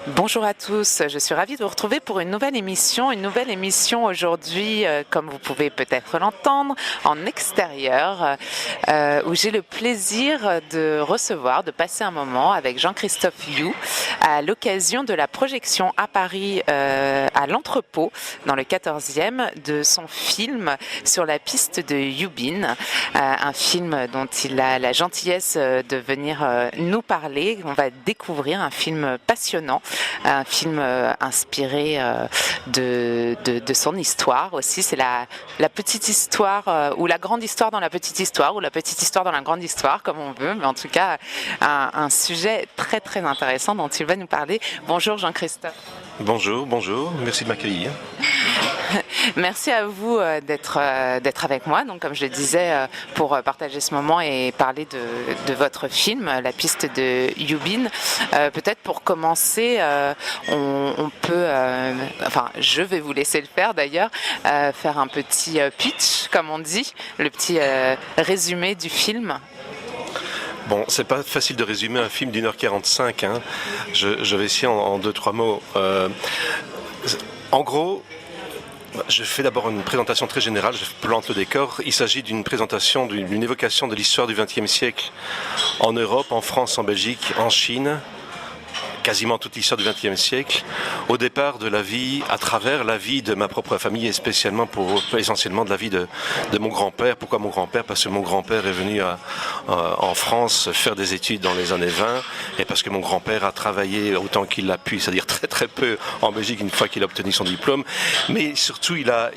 Bonjour à tous, je suis ravie de vous retrouver pour une nouvelle émission aujourd'hui, comme vous pouvez peut-être l'entendre, en extérieur, où j'ai le plaisir de passer un moment avec Jean-Christophe You à l'occasion de la projection à Paris, à l'Entrepôt, dans le 14e, de son film Sur la piste de Yubin, un film dont il a la gentillesse de venir nous parler. On va découvrir un film passionnant, un film inspiré de son histoire aussi. C'est la petite histoire ou la grande histoire dans la petite histoire ou la petite histoire dans la grande histoire, comme on veut, mais en tout cas un sujet très très intéressant dont il va nous parler. Bonjour Jean-Christophe. Bonjour, merci de m'accueillir. Merci à vous d'être avec moi, donc comme je le disais, pour partager ce moment et parler de votre film, La piste de Yubin. Peut-être pour commencer, on peut, je vais vous laisser le faire d'ailleurs, faire un petit pitch, comme on dit, le petit résumé du film. Bon, c'est pas facile de résumer un film d'1h45, hein. Je vais essayer en 2-3 mots. En gros, je fais d'abord une présentation très générale, je plante le décor. Il s'agit d'une présentation, d'une évocation de l'histoire du XXe siècle en Europe, en France, en Belgique, en Chine. Quasiment toute l'histoire du XXe siècle, au départ de la vie, à travers la vie de ma propre famille et spécialement essentiellement de la vie de mon grand-père. Pourquoi mon grand-père? Parce que mon grand-père est venu en France faire des études dans les années 20 et parce que mon grand-père a travaillé autant qu'il l'a pu, c'est-à-dire très très peu en Belgique une fois qu'il a obtenu son diplôme. Mais surtout, il a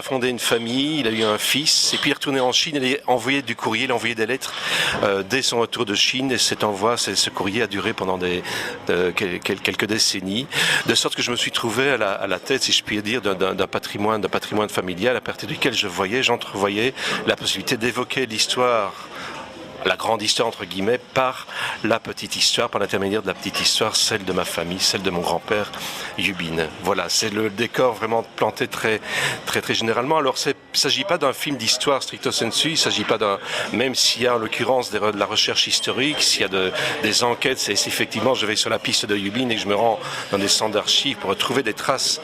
fondé une famille, il a eu un fils et puis il est retourné en Chine, il a envoyé du courrier, il a envoyé des lettres dès son retour de Chine et ce courrier a duré pendant quelques décennies, de sorte que je me suis trouvé à la tête, si je puis dire, d'un patrimoine familial à partir duquel j'entrevoyais la possibilité d'évoquer l'histoire, la grande histoire entre guillemets, par la petite histoire, par l'intermédiaire de la petite histoire, celle de ma famille, celle de mon grand-père Yubin. Voilà, c'est le décor vraiment planté très très très généralement. Alors il ne s'agit pas d'un film d'histoire stricto sensu, il s'agit pas même s'il y a en l'occurrence de la recherche historique, s'il y a des enquêtes, c'est effectivement je vais sur la piste de Yubin et que je me rends dans des centres d'archives pour retrouver des traces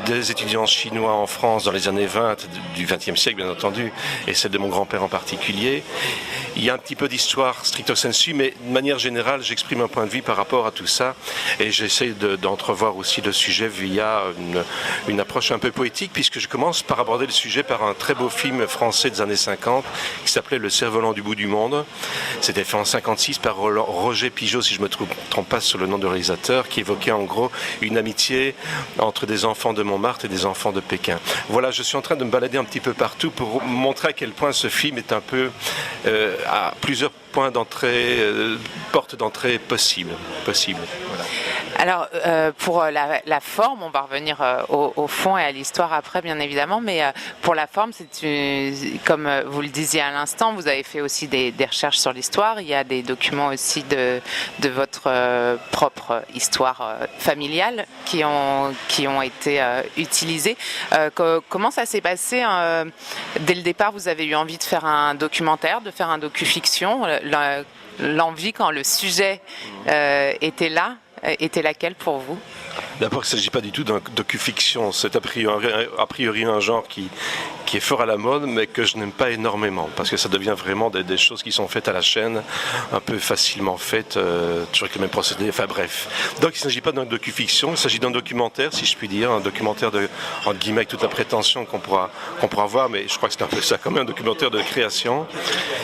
des étudiants chinois en France dans les années 20 du XXe siècle bien entendu, et celle de mon grand-père en particulier. Il y a un petit peu d'histoire stricto sensu, mais de manière générale, j'exprime un point de vue par rapport à tout ça et j'essaie d'entrevoir aussi le sujet via une approche un peu poétique, puisque je commence par aborder le sujet par un très beau film français des années 50 qui s'appelait Le Cerf-Volant du bout du monde. C'était fait en 56 par Roger Pigeot, si je ne me trompe pas sur le nom de réalisateur, qui évoquait en gros une amitié entre des enfants de Montmartre et des enfants de Pékin. Voilà, je suis en train de me balader un petit peu partout pour montrer à quel point ce film est un peu à plusieurs points d'entrée, portes d'entrée possibles. Voilà. Alors, pour la forme, on va revenir au fond et à l'histoire après, bien évidemment, mais pour la forme, comme vous le disiez à l'instant, vous avez fait aussi des recherches sur l'histoire. Il y a des documents aussi de votre propre histoire familiale qui ont été utilisés. Comment ça s'est passé dès le départ? Vous avez eu envie de faire un documentaire, de faire un docu-fiction, l'envie quand le sujet était là? Était laquelle pour vous? D'abord, il ne s'agit pas du tout d'un docu-fiction. C'est a priori un genre qui est fort à la mode, mais que je n'aime pas énormément, parce que ça devient vraiment des choses qui sont faites à la chaîne, un peu facilement faites, toujours avec le même procédé, enfin bref. Donc il ne s'agit pas d'un docu-fiction, il s'agit d'un documentaire, si je puis dire, un documentaire entre guillemets, avec toute la prétention qu'on pourra voir, mais je crois que c'est un peu ça, quand même, un documentaire de création.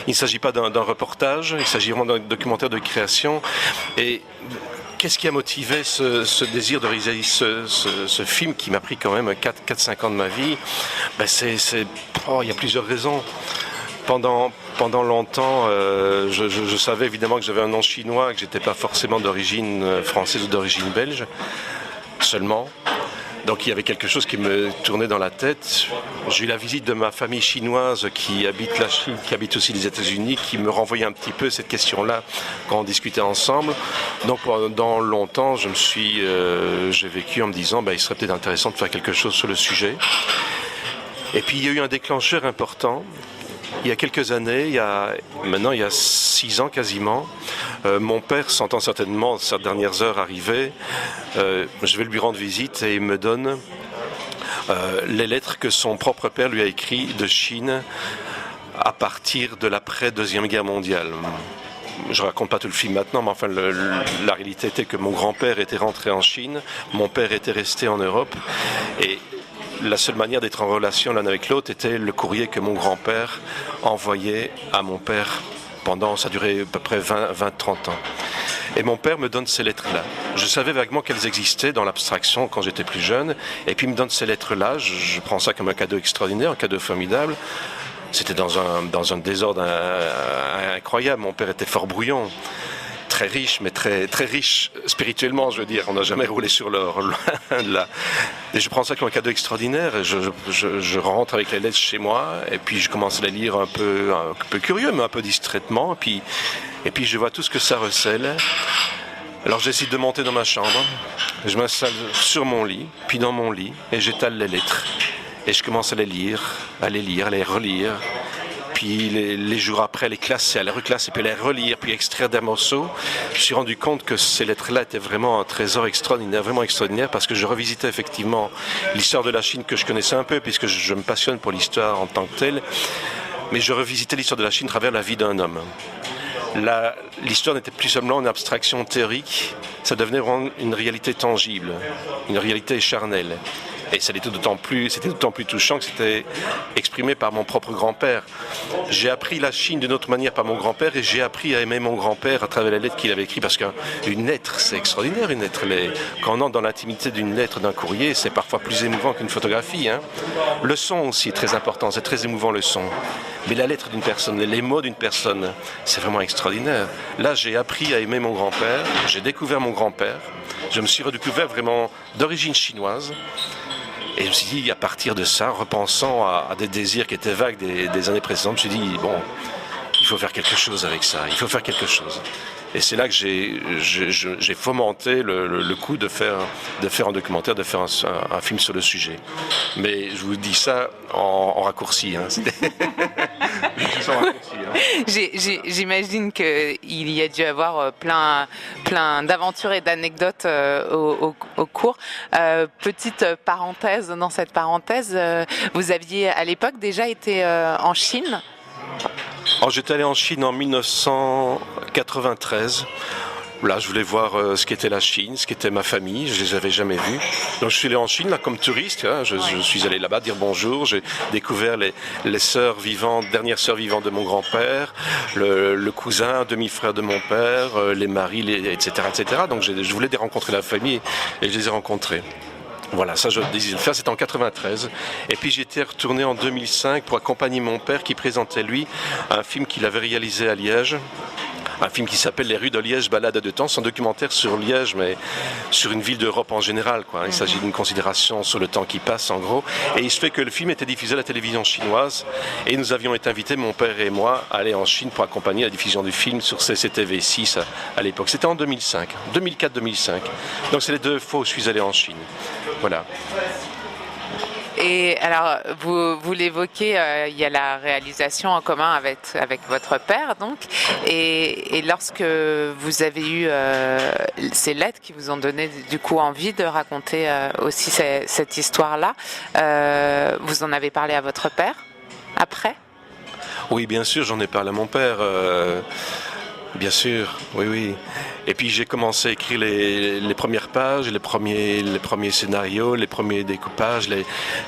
Il ne s'agit pas d'un reportage, il s'agit vraiment d'un documentaire de création. Et qu'est-ce qui a motivé ce désir de réaliser ce film qui m'a pris quand même 4-5 ans de ma vie? Il y a plusieurs raisons. Pendant longtemps, je savais évidemment que j'avais un nom chinois, que j'étais pas forcément d'origine française ou d'origine belge, seulement. Donc il y avait quelque chose qui me tournait dans la tête. J'ai eu la visite de ma famille chinoise qui habite la Chine, qui habite aussi les États-Unis, qui me renvoyait un petit peu cette question-là quand on discutait ensemble. Donc pendant longtemps, j'ai vécu en me disant il serait peut-être intéressant de faire quelque chose sur le sujet. Et puis il y a eu un déclencheur important. Il y a quelques années, il y a 6 ans quasiment, Mon père, sentant certainement ces dernières heures arriver, je vais lui rendre visite et il me donne les lettres que son propre père lui a écrites de Chine à partir de l'après-Deuxième Guerre mondiale. Je ne raconte pas tout le film maintenant, mais enfin, la réalité était que mon grand-père était rentré en Chine, mon père était resté en Europe, et la seule manière d'être en relation l'un avec l'autre était le courrier que mon grand-père envoyait à mon père pendant, ça durait à peu près 20-30 ans. Et mon père me donne ces lettres-là. Je savais vaguement qu'elles existaient dans l'abstraction quand j'étais plus jeune, et puis il me donne ces lettres-là, je prends ça comme un cadeau extraordinaire, un cadeau formidable. C'était dans un désordre incroyable. Mon père était fort brouillon, très riche, mais très, très riche spirituellement, je veux dire. On n'a jamais roulé sur l'or, loin de là. Et je prends ça comme un cadeau extraordinaire. Et je rentre avec les lettres chez moi, et puis je commence à les lire un peu curieux, mais un peu distraitement. Et puis je vois tout ce que ça recèle. Alors j'essaie de monter dans ma chambre. Je m'installe sur mon lit, puis dans mon lit, et j'étale les lettres. Et je commence à les lire, à les relire. Puis les jours après, à les classer, à les reclasser, puis à les relire, puis extraire des morceaux. Je me suis rendu compte que ces lettres-là étaient vraiment un trésor extraordinaire, vraiment extraordinaire, parce que je revisitais effectivement l'histoire de la Chine que je connaissais un peu, puisque je me passionne pour l'histoire en tant que telle. Mais je revisitais l'histoire de la Chine à travers la vie d'un homme. L'histoire n'était plus seulement une abstraction théorique, ça devenait vraiment une réalité tangible, une réalité charnelle. Et c'était d'autant plus touchant que c'était exprimé par mon propre grand-père. J'ai appris la Chine d'une autre manière par mon grand-père, et j'ai appris à aimer mon grand-père à travers les lettres qu'il avait écrites, parce qu'une lettre, c'est extraordinaire, une lettre. Quand on entre dans l'intimité d'une lettre, d'un courrier, c'est parfois plus émouvant qu'une photographie. Hein. Le son aussi est très important, c'est très émouvant le son. Mais la lettre d'une personne, les mots d'une personne, c'est vraiment extraordinaire. Là, j'ai appris à aimer mon grand-père, j'ai découvert mon grand-père, je me suis redécouvert vraiment d'origine chinoise. Et je me suis dit, à partir de ça, repensant à des désirs qui étaient vagues des années précédentes, je me suis dit, bon, il faut faire quelque chose avec ça, il faut faire quelque chose. Et c'est là que j'ai fomenté le coup de faire un documentaire, de faire un film sur le sujet. Mais je vous dis ça en raccourci. Hein. J'imagine qu'il y a dû avoir plein d'aventures et d'anecdotes au cours. Petite parenthèse, dans cette parenthèse, vous aviez à l'époque déjà été en Chine ? Alors, j'étais allé en Chine en 1993. Là, je voulais voir ce qu'était la Chine, ce qu'était ma famille. Je les avais jamais vus. Donc, je suis allé en Chine là, comme touriste. Hein. Je suis allé là-bas dire bonjour. J'ai découvert les sœurs vivantes, dernières sœurs vivantes de mon grand-père, le cousin, demi-frère de mon père, les maris, etc., etc. Donc, je voulais rencontrer la famille, et je les ai rencontrés. Voilà, ça je désire le faire, c'était en 93. Et puis j'étais retourné en 2005 pour accompagner mon père qui présentait lui un film qu'il avait réalisé à Liège. Un film qui s'appelle Les rues de Liège, balade à deux temps. C'est un documentaire sur Liège, mais sur une ville d'Europe en général, quoi. Il s'agit d'une considération sur le temps qui passe, en gros. Et il se fait que le film était diffusé à la télévision chinoise. Et nous avions été invités, mon père et moi, à aller en Chine pour accompagner la diffusion du film sur CCTV6 à l'époque. C'était en 2005, 2004-2005. Donc c'est les deux fois où je suis allé en Chine. Voilà. Et alors, vous l'évoquez, il y a la réalisation en commun avec votre père, donc. Et lorsque vous avez eu ces lettres qui vous ont donné du coup envie de raconter aussi cette histoire-là, vous en avez parlé à votre père après ? Oui, bien sûr, j'en ai parlé à mon père. Bien sûr, oui. Et puis j'ai commencé à écrire les premières pages, les premiers scénarios, les premiers découpages.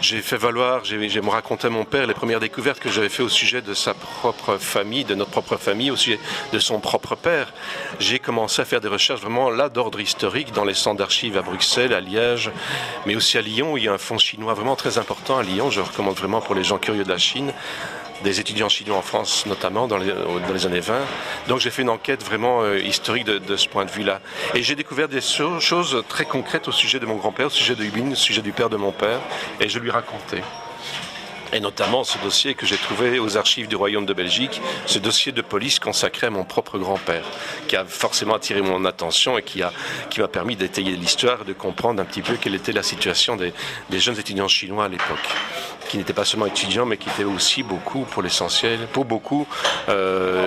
J'ai fait valoir, j'ai me raconté à mon père les premières découvertes que j'avais fait au sujet de sa propre famille, de notre propre famille, au sujet de son propre père. J'ai commencé à faire des recherches vraiment là d'ordre historique dans les centres d'archives à Bruxelles, à Liège, mais aussi à Lyon. Il y a un fonds chinois vraiment très important à Lyon. Je recommande vraiment pour les gens curieux de la Chine. Des étudiants chinois en France notamment dans les années 20. Donc j'ai fait une enquête vraiment historique de ce point de vue-là. Et j'ai découvert des choses très concrètes au sujet de mon grand-père, au sujet de Yubin, au sujet du père de mon père, et je lui racontais. Et notamment ce dossier que j'ai trouvé aux archives du Royaume de Belgique, ce dossier de police consacré à mon propre grand-père, qui a forcément attiré mon attention et qui m'a permis d'étayer l'histoire et de comprendre un petit peu quelle était la situation des jeunes étudiants chinois à l'époque, qui n'étaient pas seulement étudiants, mais qui étaient aussi beaucoup, pour l'essentiel, pour beaucoup,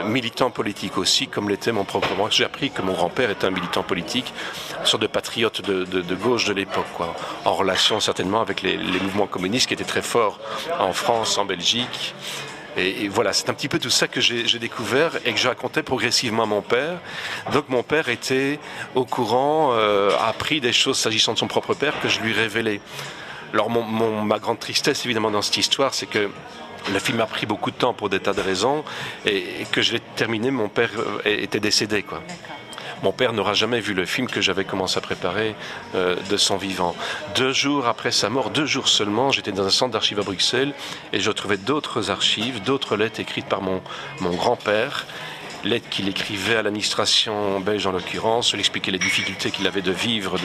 militants politiques aussi, comme l'était mon propre grand-père. J'ai appris que mon grand-père était un militant politique, une sorte de patriote de gauche de l'époque, quoi, en relation certainement avec les mouvements communistes qui étaient très forts en France, en Belgique. Et voilà, c'est un petit peu tout ça que j'ai découvert et que je racontais progressivement à mon père. Donc mon père était au courant, a appris des choses s'agissant de son propre père que je lui révélais. Alors ma grande tristesse évidemment dans cette histoire, c'est que le film a pris beaucoup de temps pour des tas de raisons et que je l'ai terminé, mon père était décédé, quoi. Mon père n'aura jamais vu le film que j'avais commencé à préparer de son vivant. 2 jours après sa mort, 2 jours seulement, j'étais dans un centre d'archives à Bruxelles et je trouvais d'autres archives, d'autres lettres écrites par mon grand-père. Lettres qu'il écrivait à l'administration belge en l'occurrence, il expliquait les difficultés qu'il avait de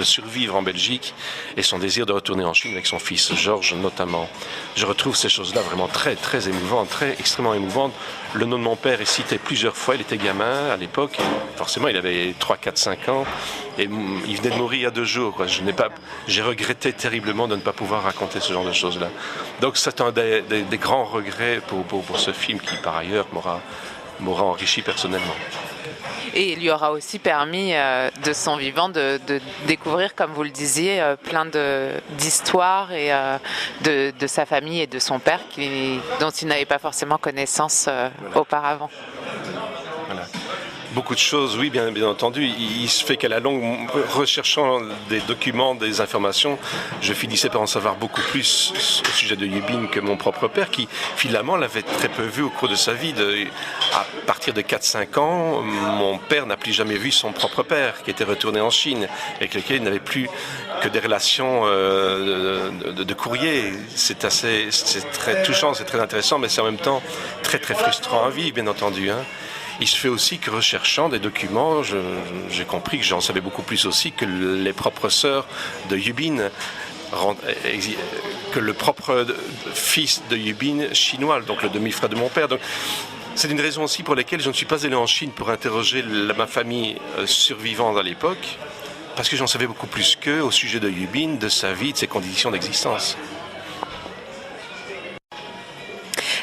survivre en Belgique et son désir de retourner en Chine avec son fils Georges notamment. Je retrouve ces choses-là vraiment très très émouvantes, extrêmement émouvantes. Le nom de mon père est cité plusieurs fois, il était gamin à l'époque, forcément il avait 3, 4, 5 ans et il venait de mourir il y a 2 jours. Quoi. J'ai regretté terriblement de ne pas pouvoir raconter ce genre de choses-là. Donc c'est un des grands regrets pour ce film qui par ailleurs m'aura enrichi personnellement. Et il lui aura aussi permis de son vivant de découvrir, comme vous le disiez, plein d'histoires et de sa famille et de son père dont il n'avait pas forcément connaissance auparavant. Voilà. Beaucoup de choses, oui, bien entendu. Il se fait qu'à la longue, recherchant des documents, des informations, je finissais par en savoir beaucoup plus au sujet de Yubin que mon propre père, qui finalement l'avait très peu vu au cours de sa vie. À partir de 4-5 ans, mon père n'a plus jamais vu son propre père, qui était retourné en Chine, avec lequel il n'avait plus que des relations de courrier. C'est très touchant, c'est très intéressant, mais c'est en même temps très très frustrant à vivre, bien entendu, hein. Il se fait aussi que recherchant des documents, j'ai compris que j'en savais beaucoup plus aussi que les propres sœurs de Yubin, que le propre fils de Yubin chinois, donc le demi-frère de mon père. Donc, c'est une raison aussi pour laquelle je ne suis pas allé en Chine pour interroger ma famille survivante à l'époque, parce que j'en savais beaucoup plus qu'eux au sujet de Yubin, de sa vie, de ses conditions d'existence.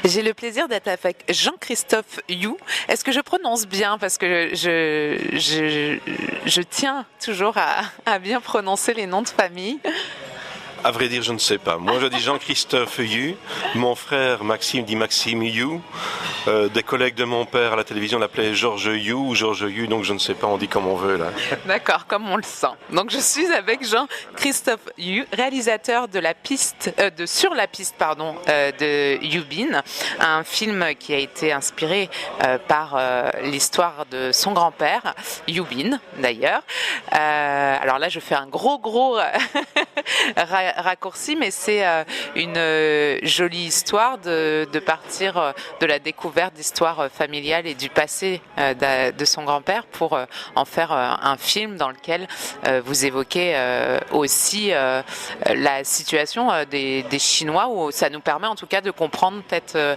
J'ai le plaisir d'être avec Jean-Christophe Yu. Est-ce que je prononce bien? Parce que je tiens toujours à bien prononcer les noms de famille. À vrai dire, je ne sais pas. Moi, je dis Jean-Christophe Yu. Mon frère Maxime dit Maxime Yu. Des collègues de mon père à la télévision l'appelaient Georges Yu ou Georges Yu, donc je ne sais pas, on dit comme on veut là. D'accord, comme on le sent. Donc je suis avec Jean-Christophe Yu, réalisateur de Sur la piste de Yubin, un film qui a été inspiré par l'histoire de son grand-père, Yubin d'ailleurs. Alors là, je fais un gros raccourci, mais c'est une jolie histoire de partir de la découverte d'histoire familiale et du passé de son grand-père pour en faire un film dans lequel vous évoquez aussi la situation des Chinois, où ça nous permet en tout cas de comprendre peut-être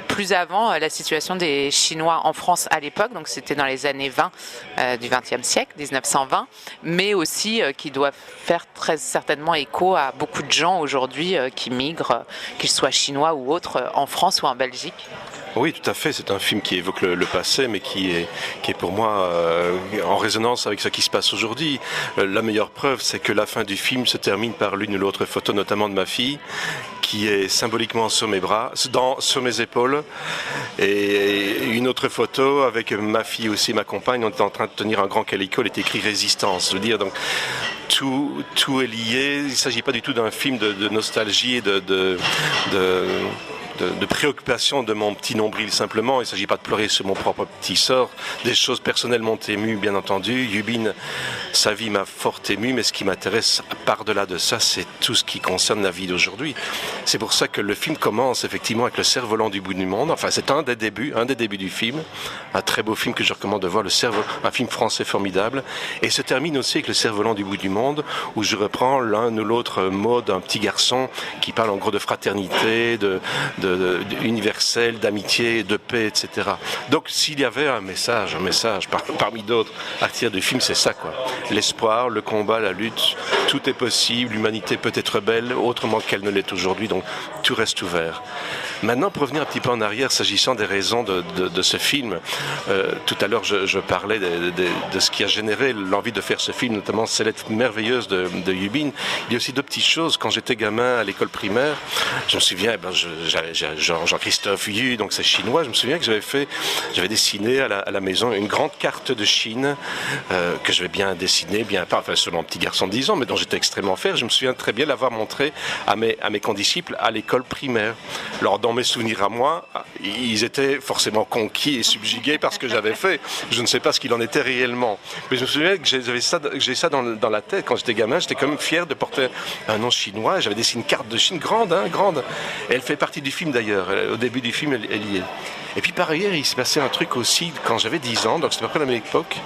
plus avant la situation des Chinois en France à l'époque, donc c'était dans les années 20 du XXe siècle, 1920, mais aussi qui doit faire très certainement écho à beaucoup de gens aujourd'hui qui migrent, qu'ils soient chinois ou autres, en France ou en Belgique. Oui, tout à fait. C'est un film qui évoque le passé, mais qui est pour moi en résonance avec ce qui se passe aujourd'hui. La meilleure preuve, c'est que la fin du film se termine par l'une ou l'autre photo, notamment de ma fille, qui est symboliquement sur mes bras, sur mes épaules, et une autre photo avec ma fille aussi, ma compagne. On était en train de tenir un grand calicot, il est écrit Résistance. Je veux dire, donc tout est lié. Il ne s'agit pas du tout d'un film de nostalgie et de préoccupation de mon petit nombril simplement. Il ne s'agit pas de pleurer sur mon propre petit sort. Des choses personnellement émues, bien entendu. Yubin Sa vie m'a fort ému, mais ce qui m'intéresse par-delà de ça, c'est tout ce qui concerne la vie d'aujourd'hui. C'est pour ça que le film commence effectivement avec Le Cerf-Volant du bout du monde. Enfin, c'est un des débuts du film. Un très beau film que je recommande de voir, un film français formidable. Et se termine aussi avec Le Cerf-Volant du bout du monde, où je reprends l'un ou l'autre mot d'un petit garçon qui parle en gros de fraternité, universel, d'amitié, de paix, etc. Donc, s'il y avait un message parmi d'autres à tirer du film, c'est ça, quoi. L'espoir, le combat, la lutte, tout est possible, l'humanité peut être belle autrement qu'elle ne l'est aujourd'hui, donc tout reste ouvert. Maintenant, pour revenir un petit peu en arrière, s'agissant des raisons de ce film, tout à l'heure je parlais de ce qui a généré l'envie de faire ce film, notamment ces lettres merveilleuses de Yubin. Il y a aussi deux petites choses. Quand j'étais gamin à l'école primaire, je me souviens, Jean-Christophe Yu, donc c'est chinois, je me souviens que j'avais dessiné à la maison une grande carte de Chine, que je vais bien dessiner, selon un petit garçon de 10 ans, mais dont j'étais extrêmement fier. Je me souviens très bien l'avoir montré à mes condisciples à l'école primaire. Alors, dans mes souvenirs à moi, ils étaient forcément conquis et subjugués par ce que j'avais fait. Je ne sais pas ce qu'il en était réellement. Mais je me souviens que j'ai ça dans la tête. Quand j'étais gamin, j'étais quand même fier de porter un nom chinois. J'avais dessiné une carte de Chine grande. Et elle fait partie du film d'ailleurs. Au début du film, elle y est. Et puis par ailleurs, il s'est passé un truc aussi quand j'avais 10 ans, donc c'était à peu près la même époque.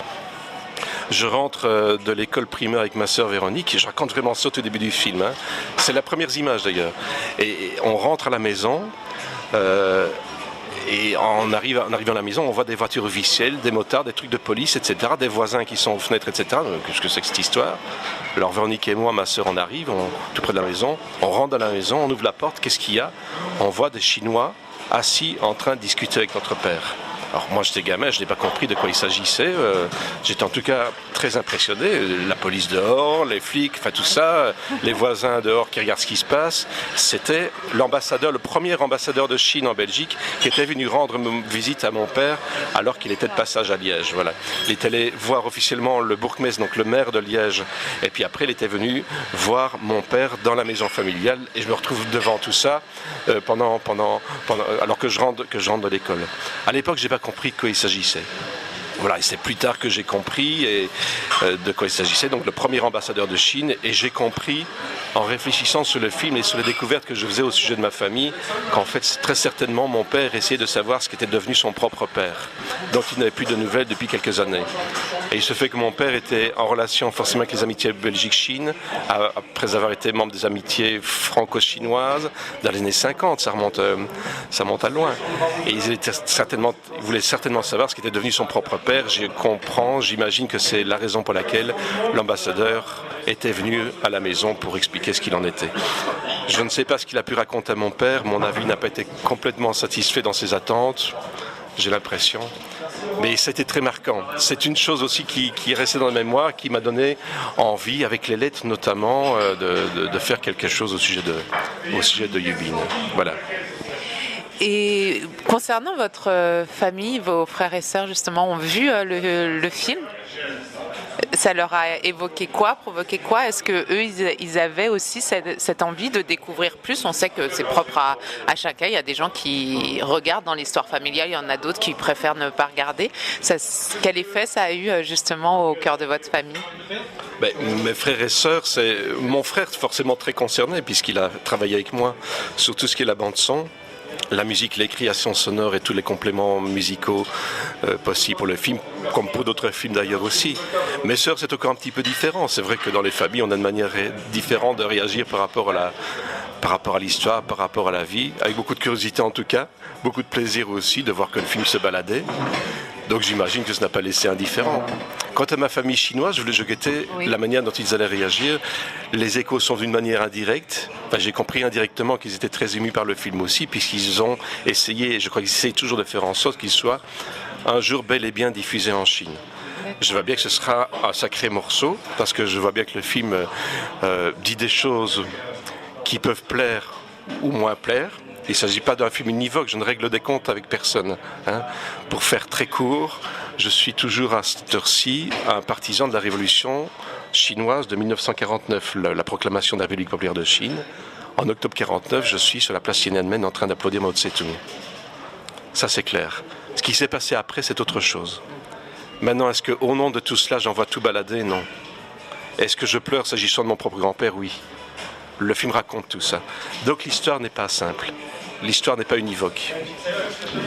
Je rentre de l'école primaire avec ma sœur Véronique et je raconte vraiment ça au début du film. C'est la première image d'ailleurs. Et on rentre à la maison. Et en arrivant à la maison, on voit des voitures officielles, des motards, des trucs de police, etc., des voisins qui sont aux fenêtres, etc. Qu'est-ce que c'est que cette histoire? Alors Véronique et moi, ma sœur, on arrive, tout près de la maison, on rentre dans la maison, on ouvre la porte, qu'est-ce qu'il y a? On voit des Chinois assis en train de discuter avec notre père. Alors moi j'étais gamin, je n'ai pas compris de quoi il s'agissait, j'étais en tout cas très impressionné, la police dehors, les flics, enfin tout ça, les voisins dehors qui regardent ce qui se passe. C'était le premier ambassadeur de Chine en Belgique qui était venu rendre visite à mon père alors qu'il était de passage à Liège. Voilà. Il est allé voir officiellement le bourgmestre, donc le maire de Liège, et puis après il était venu voir mon père dans la maison familiale et je me retrouve devant tout ça alors que je rentre de l'école. À l'époque, j'ai pas compris de quoi il s'agissait. Voilà, et c'est plus tard que j'ai compris de quoi il s'agissait, donc le premier ambassadeur de Chine, et j'ai compris, en réfléchissant sur le film et sur les découvertes que je faisais au sujet de ma famille, qu'en fait, très certainement, mon père essayait de savoir ce qu'était devenu son propre père, dont il n'avait plus de nouvelles depuis quelques années. Et il se fait que mon père était en relation forcément avec les amitiés Belgique-Chine, après avoir été membre des amitiés franco-chinoises, dans les années 50, ça remonte à loin. Et il voulait certainement savoir ce qu'était devenu son propre père. J'imagine que c'est la raison pour laquelle l'ambassadeur était venu à la maison pour expliquer ce qu'il en était. Je ne sais pas ce qu'il a pu raconter à mon père, mon avis n'a pas été complètement satisfait dans ses attentes, j'ai l'impression. Mais c'était très marquant. C'est une chose aussi qui est restée dans la mémoire, qui m'a donné envie, avec les lettres notamment, de faire quelque chose au sujet de Yubin. Voilà. Et concernant votre famille, vos frères et sœurs justement ont vu le film? Ça leur a évoqué quoi, provoqué quoi? Est-ce que eux, ils avaient aussi cette envie de découvrir plus? On sait que c'est propre à chacun. Il y a des gens qui regardent dans l'histoire familiale, il y en a d'autres qui préfèrent ne pas regarder. Quel effet ça a eu justement au cœur de votre famille? Mes frères et sœurs, mon frère est forcément très concerné puisqu'il a travaillé avec moi sur tout ce qui est la bande son. La musique, les créations sonores et tous les compléments musicaux possibles pour le film, comme pour d'autres films d'ailleurs aussi. Mes sœurs, c'est encore un petit peu différent. C'est vrai que dans les familles, on a une manière différente de réagir par rapport à l'histoire, par rapport à la vie, avec beaucoup de curiosité en tout cas, beaucoup de plaisir aussi de voir que le film se baladait. Donc j'imagine que ça n'a pas laissé indifférent. Quant à ma famille chinoise, je guettais la manière dont ils allaient réagir. Les échos sont d'une manière indirecte. Enfin, j'ai compris indirectement qu'ils étaient très émus par le film aussi, puisqu'ils ont essayé, et je crois qu'ils essayent toujours de faire en sorte qu'il soit un jour bel et bien diffusé en Chine. Je vois bien que ce sera un sacré morceau, parce que je vois bien que le film dit des choses qui peuvent plaire ou moins plaire. Il ne s'agit pas d'un film univoque, je ne règle des comptes avec personne. Pour faire très court, je suis toujours à cette heure-ci un partisan de la révolution chinoise de 1949, la proclamation de la République populaire de Chine. En octobre 1949, je suis sur la place Tiananmen en train d'applaudir Mao Tse-tung. Ça c'est clair. Ce qui s'est passé après, c'est autre chose. Maintenant, est-ce qu'au nom de tout cela, j'envoie tout balader? Non. Est-ce que je pleure s'agissant de mon propre grand-père? Oui. Le film raconte tout ça. Donc l'histoire n'est pas simple. L'histoire n'est pas univoque.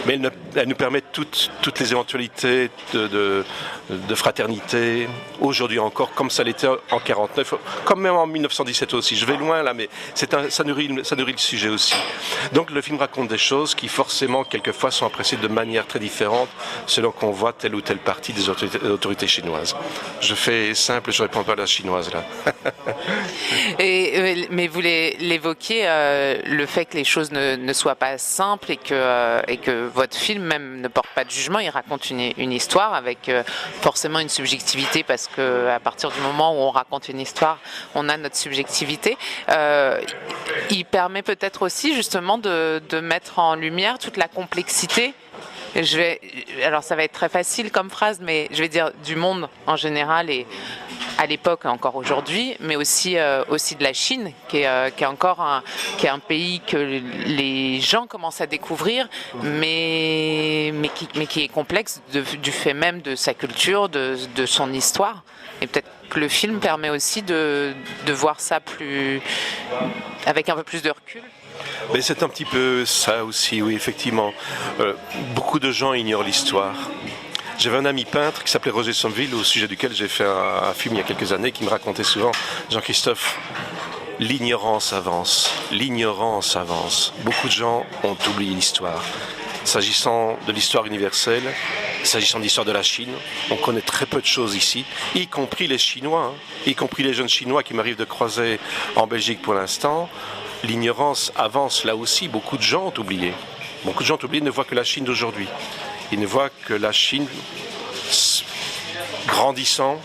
Mais elle nous permet toutes les éventualités de fraternité, aujourd'hui encore, comme ça l'était en 1949, comme même en 1917 aussi. Je vais loin là, mais ça nourrit le sujet aussi. Donc le film raconte des choses qui forcément, quelquefois, sont appréciées de manière très différente selon qu'on voit telle ou telle partie des autorités chinoises. Je fais simple, je ne réponds pas à la chinoise là. Mais vous l'évoquiez, le fait que les choses ne soient pas simples et que votre film même ne porte pas de jugement, il raconte une histoire avec forcément une subjectivité parce qu'à partir du moment où on raconte une histoire, on a notre subjectivité. Il permet peut-être aussi justement de mettre en lumière toute la complexité. Alors ça va être très facile comme phrase, mais je vais dire du monde en général et à l'époque encore aujourd'hui, mais aussi de la Chine, qui est un pays que les gens commencent à découvrir, mais qui est complexe du fait même de sa culture, de son histoire. Et peut-être que le film permet aussi de voir ça avec un peu plus de recul. Mais c'est un petit peu ça aussi, oui, effectivement. Beaucoup de gens ignorent l'histoire. J'avais un ami peintre qui s'appelait Roger Sommeville, au sujet duquel j'ai fait un film il y a quelques années, qui me racontait souvent, Jean-Christophe, l'ignorance avance, l'ignorance avance. Beaucoup de gens ont oublié l'histoire. S'agissant de l'histoire universelle, s'agissant de l'histoire de la Chine, on connaît très peu de choses ici, y compris les Chinois, y compris les jeunes Chinois qui m'arrivent de croiser en Belgique pour l'instant. L'ignorance avance là aussi, beaucoup de gens ont oublié. Beaucoup de gens ont oublié, ne voient que la Chine d'aujourd'hui. Ils ne voient que la Chine grandissant,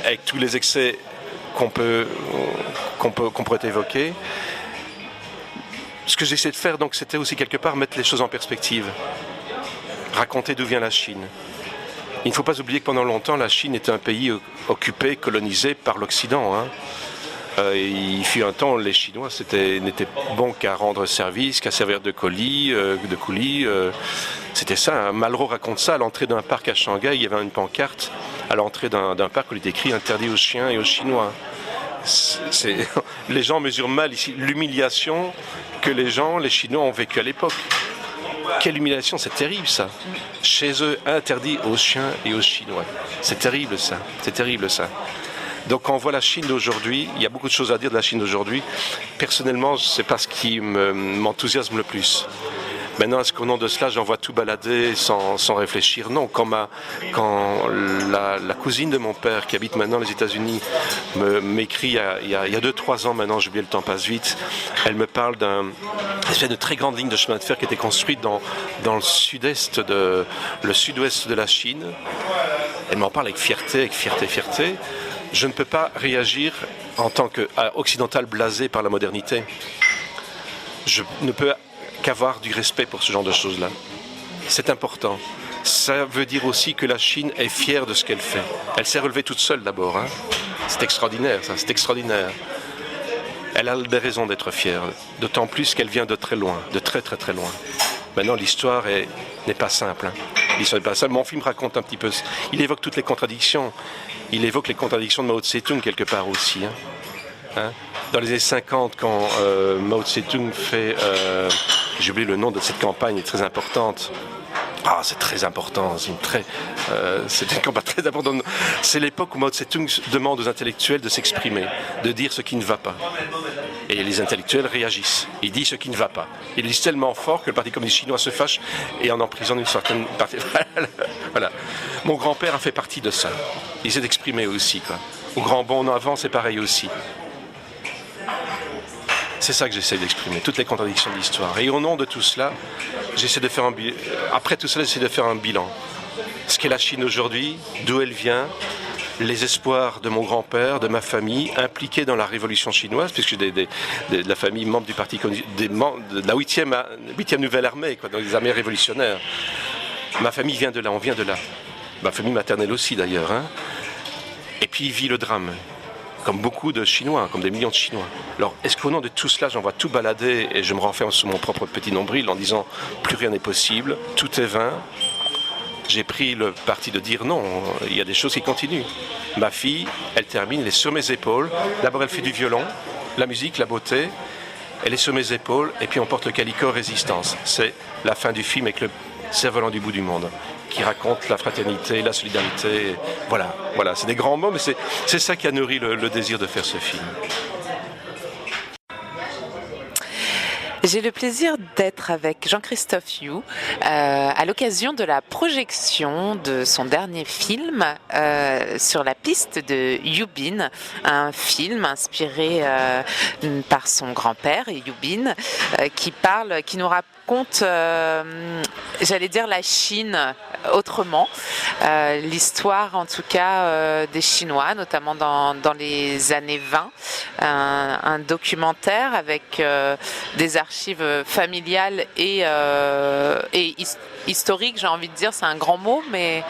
avec tous les excès qu'on pourrait évoquer. Ce que j'essaie de faire, donc, c'était aussi quelque part mettre les choses en perspective. Raconter d'où vient la Chine. Il ne faut pas oublier que pendant longtemps, la Chine était un pays occupé, colonisé par l'Occident. Il fut un temps, les Chinois n'étaient bons qu'à rendre service, qu'à servir de coulis. C'était ça. Malraux raconte ça. À l'entrée d'un parc à Shanghai, il y avait une pancarte à l'entrée d'un parc où il était écrit « Interdit aux chiens et aux Chinois ». Les gens mesurent mal ici l'humiliation que les Chinois ont vécue à l'époque. Quelle humiliation, c'est terrible ça. Chez eux, interdit aux chiens et aux Chinois. C'est terrible ça. C'est terrible ça. Donc quand on voit la Chine d'aujourd'hui, il y a beaucoup de choses à dire de la Chine d'aujourd'hui. Personnellement, c'est pas ce qui m'enthousiasme le plus. Maintenant, est-ce qu'au nom de cela, j'en vois tout balader sans réfléchir? Non, quand la cousine de mon père, qui habite maintenant les États-Unis, m'écrit il y a 2-3 ans maintenant, j'ai oublié, le temps passe vite, elle me parle d'une espèce de très grande ligne de chemin de fer qui était construite dans le sud-ouest de la Chine. Elle m'en parle avec fierté. Je ne peux pas réagir en tant qu'occidental blasé par la modernité. Je ne peux qu'avoir du respect pour ce genre de choses-là. C'est important. Ça veut dire aussi que la Chine est fière de ce qu'elle fait. Elle s'est relevée toute seule d'abord. C'est extraordinaire, ça, c'est extraordinaire. Elle a des raisons d'être fière, d'autant plus qu'elle vient de très loin, de très très très loin. Maintenant, l'histoire n'est pas simple. L'histoire n'est pas simple. Mon film raconte un petit peu. Il évoque toutes les contradictions. Il évoque les contradictions de Mao Tse-tung quelque part aussi. Dans les années 50, quand Mao Tse-tung fait... j'ai oublié le nom de cette campagne, est très importante. Ah, c'est très important, c'est une campagne très importante. C'est l'époque où Mao Tse-tung demande aux intellectuels de s'exprimer, de dire ce qui ne va pas. Et les intellectuels réagissent. Ils disent ce qui ne va pas. Ils disent tellement fort que le Parti communiste chinois se fâche et en emprisonne une certaine partie. Voilà. Mon grand-père a fait partie de ça. Il s'est exprimé aussi, quoi. Au grand bond en avant, c'est pareil aussi. C'est ça que j'essaie d'exprimer, toutes les contradictions de l'histoire. Et au nom de tout cela, j'essaie de faire après tout cela, j'essaie de faire un bilan. Ce qu'est la Chine aujourd'hui, d'où elle vient, les espoirs de mon grand-père, de ma famille, impliqués dans la révolution chinoise, puisque de la famille membre du Parti communiste, de la 8e Nouvelle Armée, dans les armées révolutionnaires. Ma famille vient de là, on vient de là. Ma famille maternelle aussi d'ailleurs. Et puis il vit le drame. Comme beaucoup de Chinois, comme des millions de Chinois. Alors, est-ce qu'au nom de tout cela, j'en vois tout balader et je me renferme sous mon propre petit nombril en disant plus rien n'est possible, tout est vain? j'ai pris le parti de dire non, il y a des choses qui continuent. Ma fille, elle termine, elle est sur mes épaules. D'abord, elle fait du violon, la musique, la beauté. Elle est sur mes épaules et puis on porte le calicot Résistance. C'est la fin du film avec le cerf-volant du bout du monde qui raconte la fraternité, la solidarité. Voilà, c'est des grands mots, mais c'est ça qui a nourri le désir de faire ce film. J'ai le plaisir d'être avec Jean-Christophe Yu à l'occasion de la projection de son dernier film sur la piste de Yubin, un film inspiré par son grand-père, Yubin, qui nous raconte, j'allais dire, la Chine autrement, l'histoire en tout cas des Chinois, notamment dans les années 20, un documentaire avec des archives familiales et historiques, j'ai envie de dire, c'est un grand mot, mais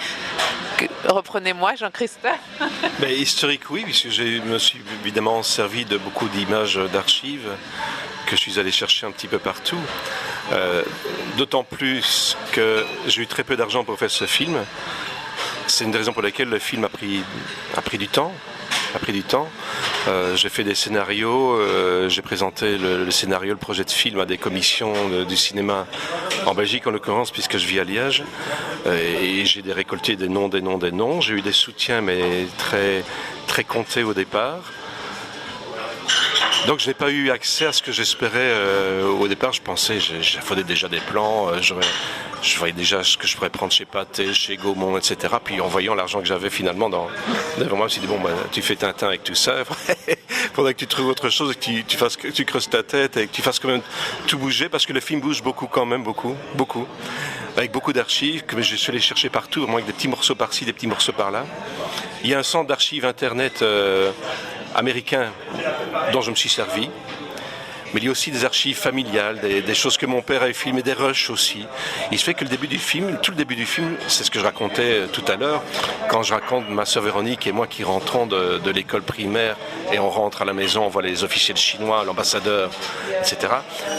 reprenez-moi, Jean-Christophe. Mais historique, oui, puisque je me suis évidemment servi de beaucoup d'images d'archives que je suis allé chercher un petit peu partout. D'autant plus que j'ai eu très peu d'argent pour faire ce film. C'est une des raisons pour lesquelles le film a pris du temps. J'ai fait des scénarios, j'ai présenté le scénario, le projet de film à des commissions du cinéma en Belgique en l'occurrence, puisque je vis à Liège, et j'ai récolté des noms. J'ai eu des soutiens, mais très, très comptés au départ. Donc je n'ai pas eu accès à ce que j'espérais au départ. Je pensais, j'affolais déjà des plans, je voyais déjà ce que je pourrais prendre chez Pathé, chez Gaumont, etc. Puis en voyant l'argent que j'avais finalement devant moi, je me suis dit, tu fais Tintin avec tout ça, il faudrait que tu trouves autre chose, et que tu creuses ta tête et que tu fasses quand même tout bouger, parce que le film bouge beaucoup quand même, beaucoup. Avec beaucoup d'archives que je suis allé chercher partout, vraiment avec des petits morceaux par-ci, des petits morceaux par-là. Il y a un centre d'archives internet américain dont je me suis servi, mais il y a aussi des archives familiales, des choses que mon père avait filmées, des rushs aussi. Il se fait que tout le début du film, c'est ce que je racontais tout à l'heure, quand je raconte ma sœur Véronique et moi qui rentrons de l'école primaire et on rentre à la maison, on voit les officiels chinois, l'ambassadeur, etc.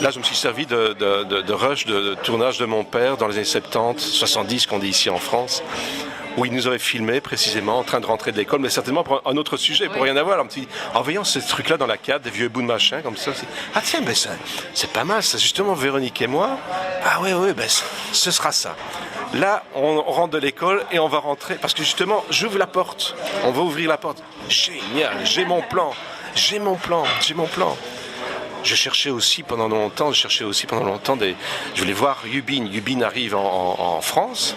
Là, je me suis servi de rushs, de tournage de mon père dans les années 70, 70 qu'on dit ici en France, où il nous avait filmé précisément en train de rentrer de l'école, mais certainement pour un autre sujet, pour rien avoir. En voyant ce truc-là dans la cave, des vieux bouts de machin comme ça, ah tiens, ben c'est pas mal, ça, justement Véronique et moi, ah oui, ben ce sera ça. Là, on rentre de l'école et on va rentrer, parce que justement, j'ouvre la porte, on va ouvrir la porte. Génial, j'ai mon plan. Je cherchais aussi pendant longtemps, je voulais voir Yubin. Yubin arrive en France,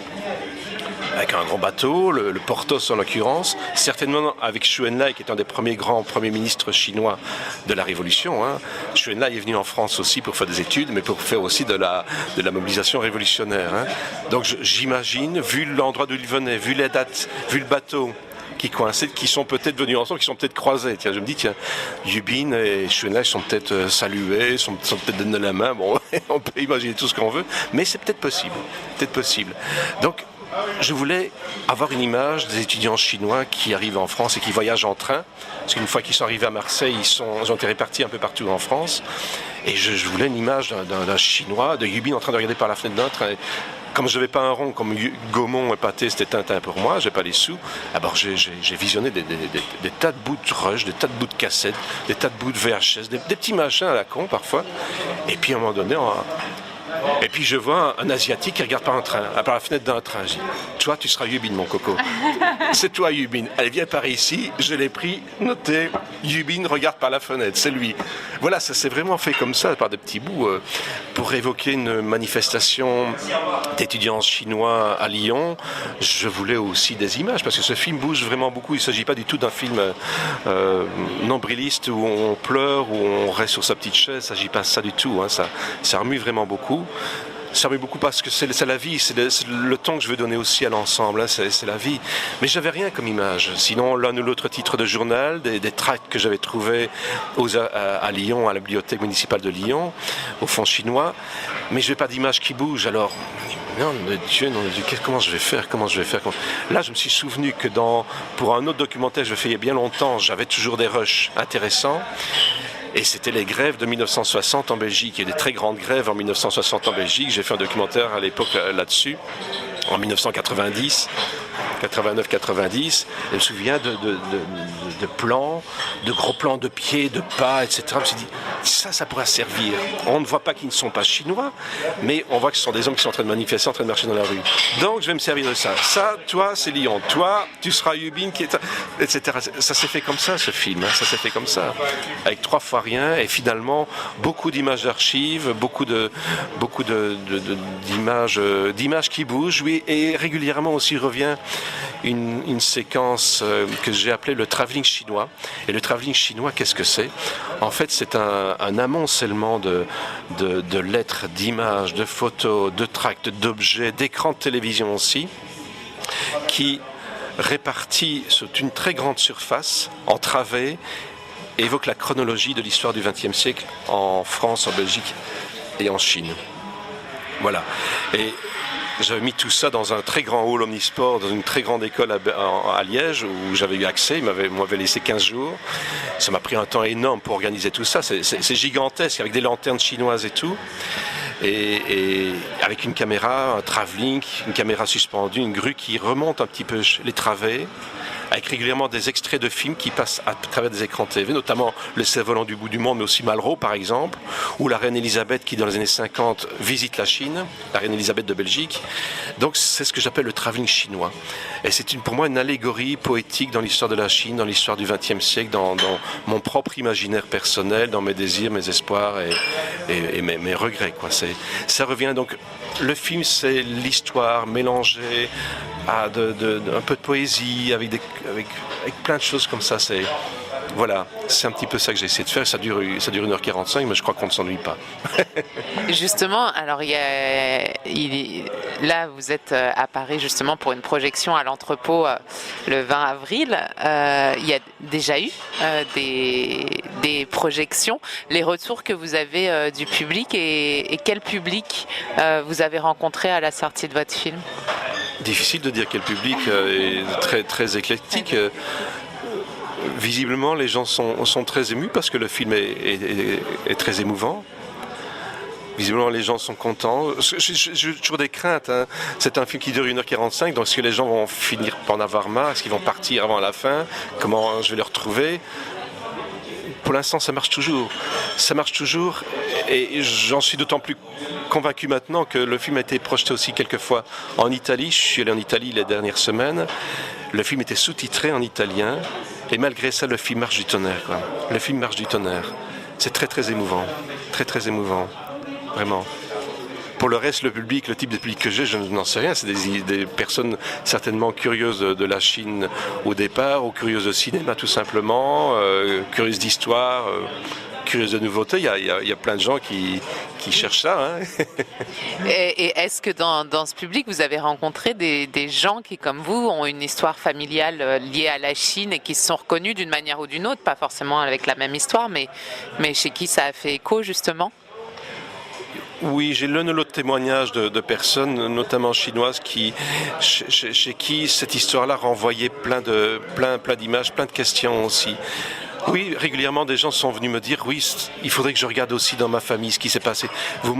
avec un grand bateau, le Porthos en l'occurrence, certainement avec Chou En-lai, qui est un des grands premiers ministres chinois de la Révolution. Chou En-lai est venu en France aussi pour faire des études, mais pour faire aussi de la mobilisation révolutionnaire. Donc j'imagine, vu l'endroit d'où il venait, vu les dates, vu le bateau qui coinçaient, qui sont peut-être venus ensemble, qui sont peut-être croisés. Tiens, je me dis, Yubin et Chou En-lai sont peut-être salués, sont peut-être donnés la main. Bon, on peut imaginer tout ce qu'on veut, mais c'est peut-être possible. Donc, je voulais avoir une image des étudiants chinois qui arrivent en France et qui voyagent en train, parce qu'une fois qu'ils sont arrivés à Marseille, ils ont été répartis un peu partout en France, et je voulais une image d'un Chinois, de Yubin en train de regarder par la fenêtre d'un train. Comme je n'avais pas un rond, comme Gaumont et Pathé, c'était Tintin pour moi, j'ai pas les sous, alors j'ai visionné des tas de bouts de rush, des tas de bouts de cassettes, des tas de bouts de VHS, des petits machins à la con parfois, et puis à un moment donné, et puis je vois un Asiatique qui regarde par la fenêtre d'un train. Je dis, toi, tu seras Yubin, mon coco. C'est toi, Yubin. Allez, viens par ici. Je l'ai pris, noté. Yubin regarde par la fenêtre. C'est lui. Voilà, ça s'est vraiment fait comme ça, par des petits bouts, pour évoquer une manifestation d'étudiants chinois à Lyon. Je voulais aussi des images, parce que ce film bouge vraiment beaucoup. Il ne s'agit pas du tout d'un film nombriliste où on pleure, où on reste sur sa petite chaise. Il ne s'agit pas de ça du tout. Ça remue vraiment beaucoup. Ça remue beaucoup parce que c'est la vie, c'est le temps que je veux donner aussi à l'ensemble, c'est la vie. Mais j'avais rien comme image. Sinon, l'un ou l'autre titre de journal, des tracts que j'avais trouvés à Lyon, à la bibliothèque municipale de Lyon, au fond chinois. Mais je n'ai pas d'image qui bouge. Alors, non de Dieu, comment je vais faire Là, je me suis souvenu que pour un autre documentaire que je fais il y a bien longtemps, j'avais toujours des rushs intéressants. Et c'était les grèves de 1960 en Belgique. Il y a eu des très grandes grèves en 1960 en Belgique. J'ai fait un documentaire à l'époque là-dessus. en 1990, 89-90. Je me souviens de plans, de gros plans de pieds, de pas, etc. Je me suis dit, ça pourrait servir. On ne voit pas qu'ils ne sont pas chinois, mais on voit que ce sont des hommes qui sont en train de manifester, en train de marcher dans la rue. Donc je vais me servir de ça. Ça, toi, c'est Lyon. Toi, tu seras Yubin, etc. Ça s'est fait comme ça, ce film. Ça s'est fait comme ça. Avec 3 fois rien, et finalement, beaucoup d'images d'archives, beaucoup d'images qui bougent, oui, et régulièrement aussi revient une séquence que j'ai appelée le travelling chinois. Et le travelling chinois, qu'est-ce que c'est? En fait, c'est un amoncellement de lettres, d'images, de photos, de tracts, d'objets, d'écrans de télévision aussi, qui, répartis sur une très grande surface, en travées, évoquent la chronologie de l'histoire du XXe siècle en France, en Belgique et en Chine. Voilà. Et j'avais mis tout ça dans un très grand hall omnisport, dans une très grande école à Liège, où j'avais eu accès. Ils m'avaient laissé 15 jours. Ça m'a pris un temps énorme pour organiser tout ça. C'est gigantesque, avec des lanternes chinoises et tout. Et avec une caméra, un travelling, une caméra suspendue, une grue qui remonte un petit peu les travées, avec régulièrement des extraits de films qui passent à travers des écrans TV, notamment Le cerf-volant du bout du monde, mais aussi Malraux par exemple, ou la reine Elisabeth qui dans les années 50 visite la Chine, la reine Elisabeth de Belgique. Donc c'est ce que j'appelle le travelling chinois. Et c'est pour moi une allégorie poétique dans l'histoire de la Chine, dans l'histoire du XXe siècle, dans mon propre imaginaire personnel, dans mes désirs, mes espoirs et mes regrets, quoi. Ça revient donc. Le film, c'est l'histoire mélangée à un peu de poésie, avec plein de choses comme ça. Voilà, c'est un petit peu ça que j'ai essayé de faire. Ça dure 1h45, mais je crois qu'on ne s'ennuie pas. Justement, alors là, vous êtes à Paris justement pour une projection à l'entrepôt le 20 avril. Il y a déjà eu des projections. Les retours que vous avez du public et quel public vous avez rencontré à la sortie de votre film? Difficile de dire quel public est très, très éclectique. Visiblement, les gens sont très émus parce que le film est très émouvant. Visiblement, les gens sont contents. J'ai toujours des craintes. Hein. C'est un film qui dure 1h45, donc est-ce que les gens vont finir par en avoir marre? Est-ce qu'ils vont partir avant la fin? Comment je vais les retrouver? Pour l'instant, ça marche toujours. Ça marche toujours, et j'en suis d'autant plus convaincu maintenant que le film a été projeté aussi quelques fois en Italie. Je suis allé en Italie les dernières semaines. Le film était sous-titré en italien. Et malgré ça, le film marche du tonnerre, quoi. Le film marche du tonnerre. C'est très, très émouvant. Très, très émouvant. Vraiment. Pour le reste, le public, le type de public que j'ai, je n'en sais rien. C'est des personnes certainement curieuses de la Chine au départ, ou curieuses de cinéma tout simplement, curieuses d'histoire, curieuses de nouveautés. Il y a plein de gens qui cherchent ça. Hein. Et est-ce que dans ce public, vous avez rencontré des gens qui, comme vous, ont une histoire familiale liée à la Chine et qui se sont reconnus d'une manière ou d'une autre, pas forcément avec la même histoire, mais chez qui ça a fait écho justement? Oui, j'ai l'un ou l'autre témoignage de personnes, notamment chinoises, chez qui cette histoire-là renvoyait plein d'images, plein de questions aussi. Oui, régulièrement, des gens sont venus me dire, oui, il faudrait que je regarde aussi dans ma famille ce qui s'est passé. Vous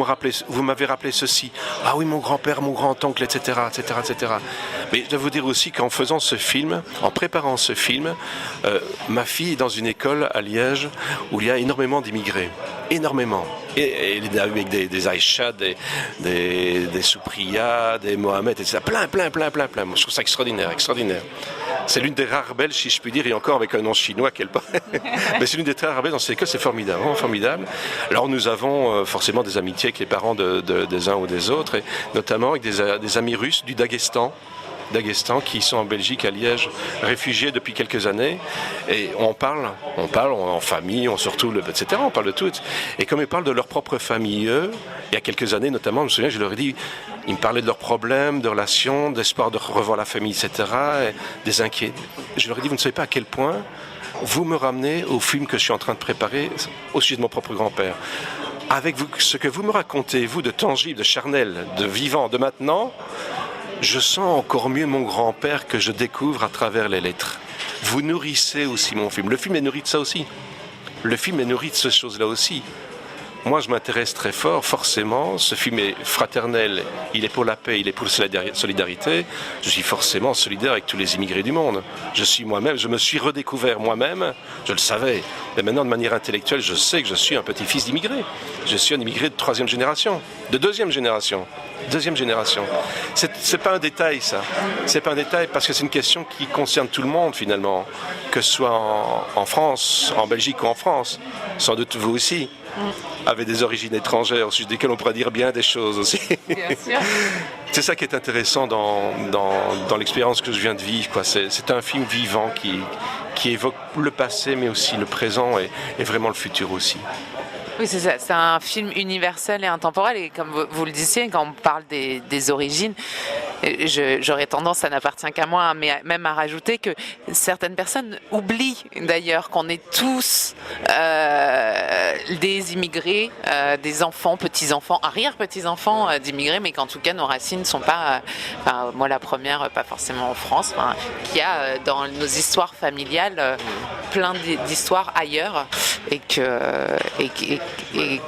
m'avez rappelé ceci. Ah oui, mon grand-père, mon grand-oncle, etc., etc., etc. Mais je dois vous dire aussi qu'en faisant ce film, en préparant ce film, ma fille est dans une école à Liège où il y a énormément d'immigrés. Énormément. Et avec des Aïcha, des Soupriya, des Mohamed, etc. Plein. Moi, je trouve ça extraordinaire. C'est l'une des rares Belges, si je puis dire, et encore avec un nom chinois qu'elle parle. Mais c'est l'une des très rares Belges dans ces écoles, c'est formidable, vraiment formidable. Alors nous avons forcément des amitiés avec les parents des uns ou des autres, et notamment avec des amis russes du Daghestan qui sont en Belgique, à Liège, réfugiés depuis quelques années. Et on parle en famille, on se retrouve, etc. On parle de tout. Et comme ils parlent de leur propre famille, eux, il y a quelques années notamment, je me souviens, je leur ai dit, ils me parlaient de leurs problèmes, de relations, d'espoir de revoir la famille, etc. Et des inquiétudes. Je leur ai dit, vous ne savez pas à quel point vous me ramenez au film que je suis en train de préparer au sujet de mon propre grand-père. Avec ce que vous me racontez, vous, de tangible, de charnel, de vivant, de maintenant, je sens encore mieux mon grand-père que je découvre à travers les lettres. Vous nourrissez aussi mon film. Le film est nourri de ça aussi. Le film est nourri de ces choses-là aussi. moi je m'intéresse très fort, forcément, ce film est fraternel, il est pour la paix, il est pour la solidarité, je suis forcément solidaire avec tous les immigrés du monde. Je suis moi-même, je me suis redécouvert moi-même, je le savais, mais maintenant de manière intellectuelle, je sais que je suis un petit-fils d'immigrés. Je suis un immigré de 3e génération, de 2e génération. C'est pas un détail, ça. C'est pas un détail parce que c'est une question qui concerne tout le monde finalement, que ce soit en France, en Belgique ou en France. Sans doute vous aussi, avez des origines étrangères, au sujet desquelles on pourra dire bien des choses aussi. Bien sûr. C'est ça qui est intéressant dans l'expérience que je viens de vivre, quoi. C'est un film vivant qui évoque le passé, mais aussi le présent et vraiment le futur aussi. Oui, c'est ça. C'est un film universel et intemporel. Et comme vous le disiez, quand on parle des origines, j'aurais tendance, ça n'appartient qu'à moi, mais même à rajouter que certaines personnes oublient d'ailleurs qu'on est tous des immigrés, des enfants, petits-enfants, arrière-petits-enfants d'immigrés, mais qu'en tout cas nos racines ne sont pas, moi la première, pas forcément en France, qu'il y a dans nos histoires familiales plein d'histoires ailleurs et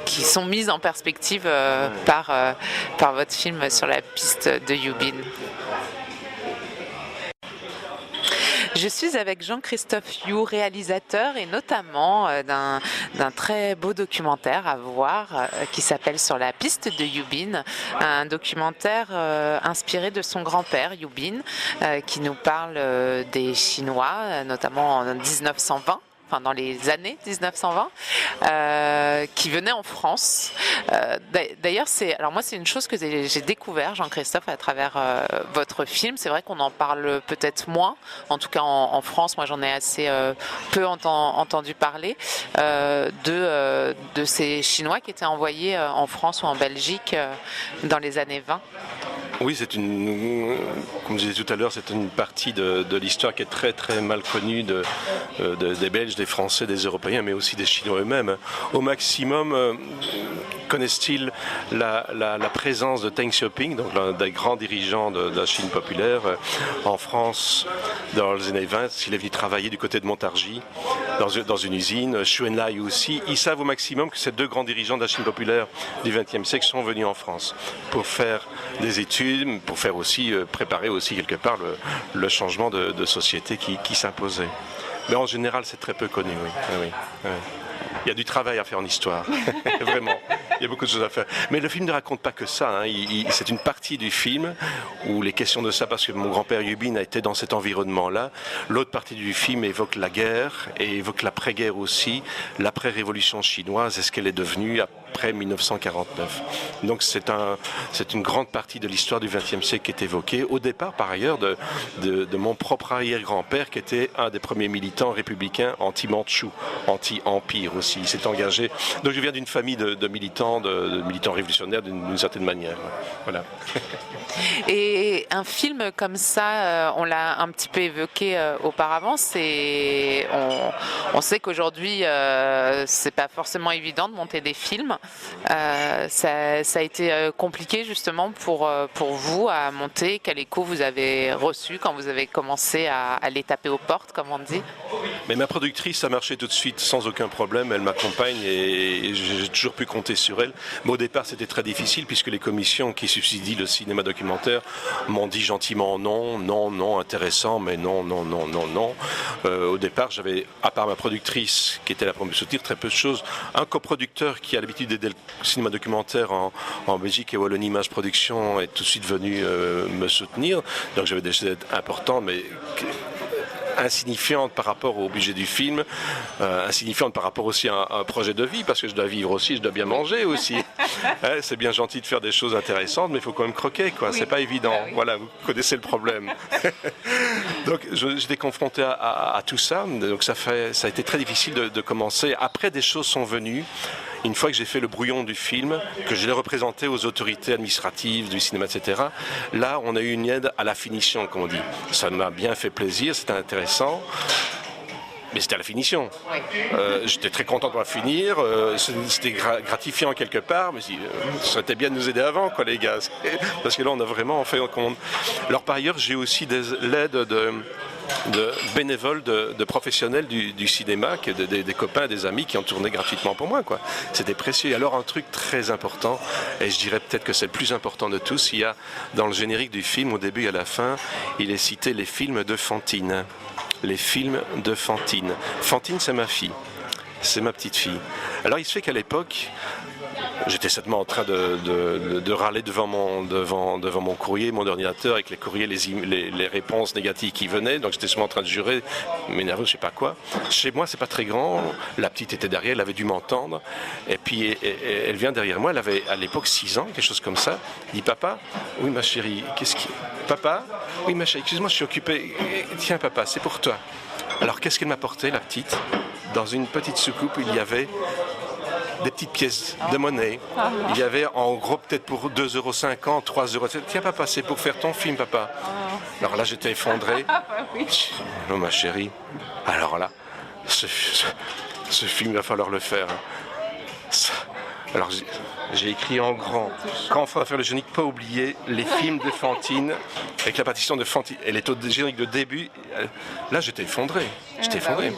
qui sont mises en perspective par votre film Sur la piste de Yubin. Je suis avec Jean-Christophe You, réalisateur et notamment d'un très beau documentaire à voir qui s'appelle Sur la piste de Yubin, un documentaire inspiré de son grand-père Yubin qui nous parle des Chinois, notamment en 1920. Enfin, dans les années 1920, qui venaient en France. D'ailleurs, alors moi, c'est une chose que j'ai découvert, Jean-Christophe, à travers votre film. C'est vrai qu'on en parle peut-être moins. En tout cas, en France, moi, j'en ai assez peu entendu parler de ces Chinois qui étaient envoyés en France ou en Belgique dans les années 20. Oui, comme je disais tout à l'heure, c'est une partie de l'histoire qui est très très mal connue des Belges, des Français, des Européens, mais aussi des Chinois eux-mêmes. Au maximum, connaissent-ils la présence de Deng Xiaoping, donc l'un des grands dirigeants de la Chine populaire, en France dans les années 20, s'il est venu travailler du côté de Montargis, dans une usine, Xu Enlai aussi. Ils savent au maximum que ces deux grands dirigeants de la Chine populaire du XXe siècle sont venus en France pour faire des études, pour faire aussi, préparer aussi quelque part le changement de société qui s'imposait. Mais en général, c'est très peu connu, oui. Oui, oui. Il y a du travail à faire en histoire, vraiment. Il y a beaucoup de choses à faire. Mais le film ne raconte pas que ça. C'est une partie du film où les questions de ça, parce que mon grand-père Yubin a été dans cet environnement-là. L'autre partie du film évoque la guerre et évoque l'après-guerre aussi, l'après-révolution chinoise et ce qu'elle est devenue après 1949. Donc c'est une grande partie de l'histoire du XXe siècle qui est évoquée. Au départ, par ailleurs, de mon propre arrière-grand-père qui était un des premiers militants républicains anti-Mandchou, anti-empire aussi. Il s'est engagé. Donc je viens d'une famille de militants révolutionnaires d'une certaine manière. Voilà. Et un film comme ça, on l'a un petit peu évoqué auparavant, on sait qu'aujourd'hui c'est pas forcément évident de monter des films. Ça a été compliqué justement pour vous à monter. Quel écho vous avez reçu quand vous avez commencé à les taper aux portes, comme on dit? Mais ma productrice, ça marchait tout de suite sans aucun problème. Elle m'accompagne et j'ai toujours pu compter sur elle. Mais au départ, c'était très difficile puisque les commissions qui subsidient le cinéma documentaire m'ont dit gentiment non, intéressant, mais non. Au départ, j'avais, à part ma productrice qui était là pour me soutenir, très peu de choses. Un coproducteur qui a l'habitude d'aider le cinéma documentaire en Belgique et Wallonie Image Production est tout de suite venu me soutenir. Donc j'avais des aides importantes, mais insignifiante par rapport au budget du film, insignifiante par rapport aussi à un projet de vie, parce que je dois vivre aussi, je dois bien manger aussi. C'est bien gentil de faire des choses intéressantes, mais il faut quand même croquer, quoi. Oui. C'est pas évident. Ah oui. Voilà, vous connaissez le problème. Donc j'étais confronté à tout ça, donc ça a été très difficile de commencer. Après, des choses sont venues. Une fois que j'ai fait le brouillon du film, que je l'ai représenté aux autorités administratives du cinéma, etc., là, on a eu une aide à la finition, comme on dit. Ça m'a bien fait plaisir, c'était intéressant. Mais c'était à la finition. Oui. J'étais très content de la finir. C'était gratifiant quelque part. Mais ça serait bien de nous aider avant, quoi, les gars. Parce que là, on a vraiment fait compte. Alors, par ailleurs, j'ai aussi l'aide de bénévoles, de professionnels du cinéma, des copains, des amis qui ont tourné gratuitement pour moi, quoi. C'était précieux. Et alors un truc très important, et je dirais peut-être que c'est le plus important de tous, il y a dans le générique du film, au début et à la fin, il est cité les films de Fantine. Les films de Fantine. Fantine, c'est ma fille. C'est ma petite fille. Alors il se fait qu'à l'époque, j'étais certainement en train de râler devant mon courrier, mon ordinateur, avec les courriers, les réponses négatives qui venaient. Donc j'étais sûrement en train de jurer, m'énerver, je sais pas quoi. Chez moi, c'est pas très grand. La petite était derrière, elle avait dû m'entendre. Et puis elle vient derrière moi. Elle avait à l'époque 6 ans, quelque chose comme ça. Elle dit papa, oui ma chérie, papa, oui ma chérie, excuse-moi, je suis occupé. Tiens papa, c'est pour toi. Alors qu'est-ce qu'elle m'a apporté, la petite? Dans une petite soucoupe, il y avait des petites pièces de monnaie. Il y avait en gros peut-être pour 2,50 €, 3 €. Tiens papa, c'est pour faire ton film papa. Alors là j'étais effondré. Oh ma chérie. Alors là, ce film il va falloir le faire. Alors j'ai écrit en grand, quand on va faire le générique, pas oublier les films de Fantine, avec la partition de Fantine. Elle est au générique de début. Là j'étais effondré. J'étais effondré.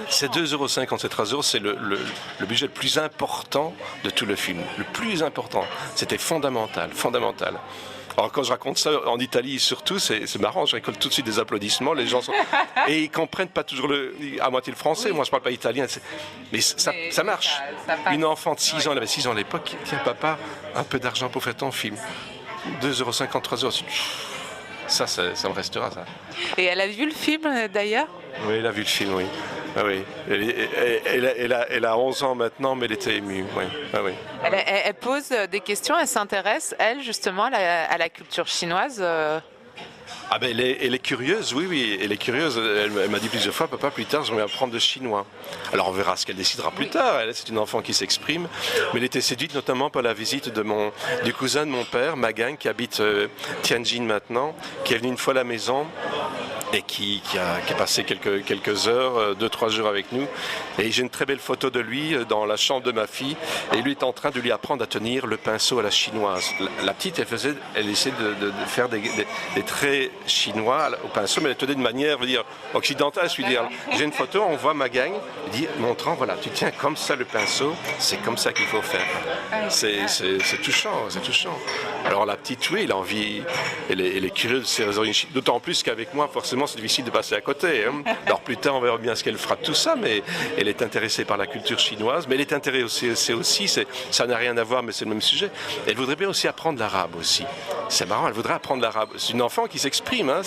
C'est 2,50 €, c'est 3 €, c'est le budget le plus important de tout le film. Le plus important. C'était fondamental, fondamental. Alors quand je raconte ça en Italie surtout, c'est marrant, je récolte tout de suite des applaudissements, les gens sont... Et ils comprennent pas toujours à moitié le français, moi je parle pas italien, mais ça marche. Une enfant de 6 ans, elle avait 6 ans à l'époque, tiens papa, un peu d'argent pour faire ton film. 2,50 €, 3 €, ça me restera ça. Et elle a vu le film d'ailleurs? Oui, elle a vu le film, oui. Ah oui. Elle a 11 ans maintenant, mais elle était émue. Oui. Ah oui. Elle pose des questions, elle s'intéresse, elle, justement, à la culture chinoise. Ah ben elle est curieuse, oui, elle est curieuse. Elle m'a dit plusieurs fois, papa, plus tard, j'aimerais apprendre le chinois. Alors on verra ce qu'elle décidera plus tard. Elle, c'est une enfant qui s'exprime, mais elle était séduite notamment par la visite du cousin de mon père, Magang, qui habite Tianjin maintenant, qui est venu une fois à la maison et qui a passé quelques heures, 2-3 jours avec nous. Et j'ai une très belle photo de lui dans la chambre de ma fille, et lui est en train de lui apprendre à tenir le pinceau à la chinoise. La petite, elle essayait de faire des traits chinois au pinceau, mais elle tenait de manière, occidentale, je veux dire. J'ai une photo, on voit ma gang, montrant, voilà, tu tiens comme ça le pinceau, c'est comme ça qu'il faut faire. C'est touchant, c'est touchant. Alors la petite, oui, elle a envie, elle est curieuse de ses origines, d'autant plus qu'avec moi, forcément, c'est difficile de passer à côté. Hein. Alors plus tard, on verra bien ce qu'elle fera de tout ça, mais elle est intéressée par la culture chinoise, mais elle est intéressée aussi, ça n'a rien à voir, mais c'est le même sujet. Elle voudrait bien aussi apprendre l'arabe aussi. C'est marrant, elle voudrait apprendre l'arabe. C'est une enfant qui s'exprime, hein.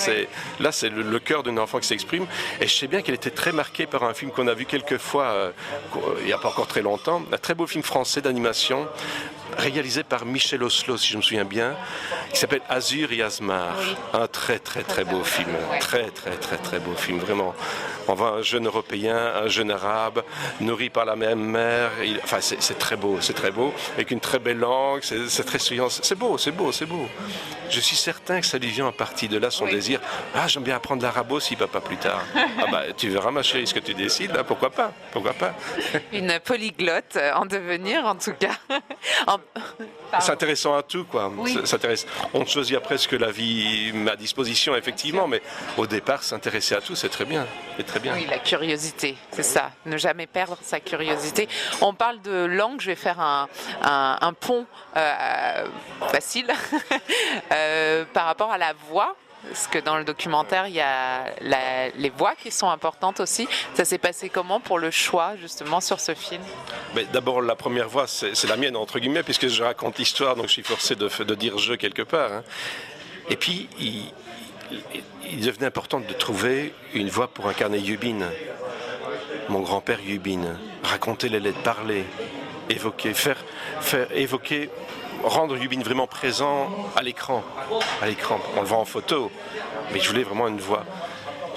Là c'est le cœur d'une enfant qui s'exprime, et je sais bien qu'elle était très marquée par un film qu'on a vu quelques fois, il n'y a pas encore très longtemps, un très beau film français d'animation, réalisé par Michel Oslo, si je me souviens bien, qui s'appelle Azur et Asmar. Oui. Un très beau film, très beau film, vraiment. On voit un jeune Européen, un jeune Arabe, nourri par la même mère. Enfin, c'est très beau, avec une très belle langue, c'est très souriant. C'est beau. Je suis certain que ça lui vient en partie de là, son désir. Ah, j'aime bien apprendre l'arabe aussi, papa, plus tard. Ah bah, tu verras, ma chérie, ce que tu décides, là, pourquoi pas. Une polyglotte en devenir, en tout cas. C'est intéressant à tout, quoi. Oui. On choisit presque la vie à disposition, effectivement, mais au départ, s'intéresser à tout, c'est très bien. Oui, la curiosité, c'est ça. Ne jamais perdre sa curiosité. On parle de langue, je vais faire un pont facile par rapport à la voix. Parce que dans le documentaire, il y a les voix qui sont importantes aussi. Ça s'est passé comment pour le choix, justement, sur ce film? Mais d'abord, la première voix, c'est la mienne, entre guillemets, puisque je raconte l'histoire, donc je suis forcé de dire « je » quelque part. Hein. Et puis, il devenait important de trouver une voix pour incarner Yubin. Mon grand-père Yubin. Raconter les lettres, parler, évoquer, évoquer... rendre Yubin vraiment présent à l'écran. On le voit en photo, mais je voulais vraiment une voix.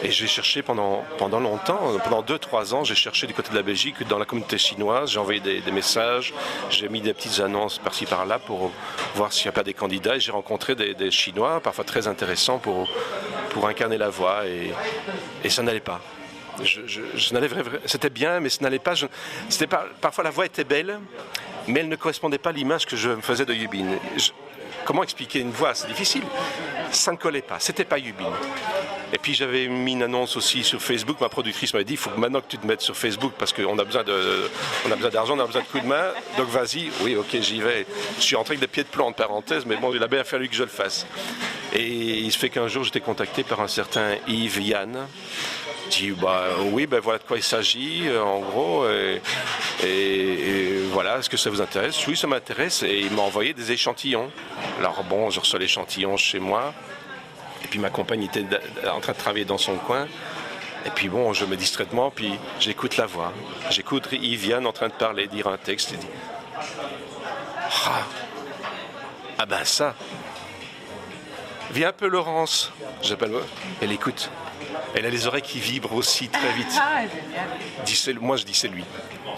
Et j'ai cherché pendant longtemps, pendant 2-3 ans, j'ai cherché du côté de la Belgique, dans la communauté chinoise, j'ai envoyé des messages, j'ai mis des petites annonces par-ci par-là pour voir s'il n'y a pas des candidats, et j'ai rencontré des Chinois, parfois très intéressants pour incarner la voix, et ça n'allait pas. C'était bien, mais ça n'allait pas. Parfois la voix était belle, mais elle ne correspondait pas à l'image que je me faisais de Yubin. Comment expliquer une voix? C'est difficile. Ça ne collait pas. C'était pas Yubin. Et puis j'avais mis une annonce aussi sur Facebook. Ma productrice m'avait dit, il faut maintenant que tu te mettes sur Facebook parce qu'on a besoin d'argent, on a besoin de coups de main. Donc vas-y, oui, ok, j'y vais. Je suis rentré avec des pieds de plomb, en parenthèse, mais bon, il a bien fallu que je le fasse. Et il se fait qu'un jour, j'étais contacté par un certain Yves Yann. Je dis, oui, voilà de quoi il s'agit, en gros. Et voilà, est-ce que ça vous intéresse? Oui, ça m'intéresse. Et il m'a envoyé des échantillons. Alors bon, je reçois l'échantillon chez moi. Et puis ma compagne était en train de travailler dans son coin. Et puis bon, je me dis distraitement, puis j'écoute la voix. J'écoute Yves Yann en train de parler, dire un texte. Et dit, ah ben ça. Viens un peu Laurence. J'appelle, elle écoute. Elle a les oreilles qui vibrent aussi très vite. Ah, génial. Moi je dis c'est lui.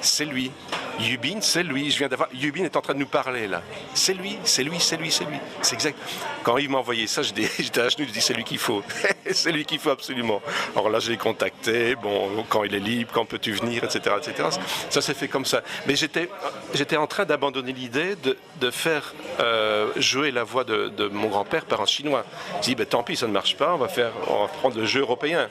C'est lui. Yubin, c'est lui. Je viens d'avoir. Yubin est en train de nous parler là. C'est lui, c'est lui, c'est lui, c'est lui. C'est exact. Quand il m'a envoyé ça, j'étais à genoux, je dis c'est lui qu'il faut. C'est lui qu'il faut absolument. Alors là, je l'ai contacté. Bon, quand il est libre, quand peux-tu venir, etc., etc. Ça s'est fait comme ça. Mais j'étais en train d'abandonner l'idée de faire jouer la voix de mon grand-père par un Chinois. Je dis, tant pis, ça ne marche pas. On va prendre le jeu européen.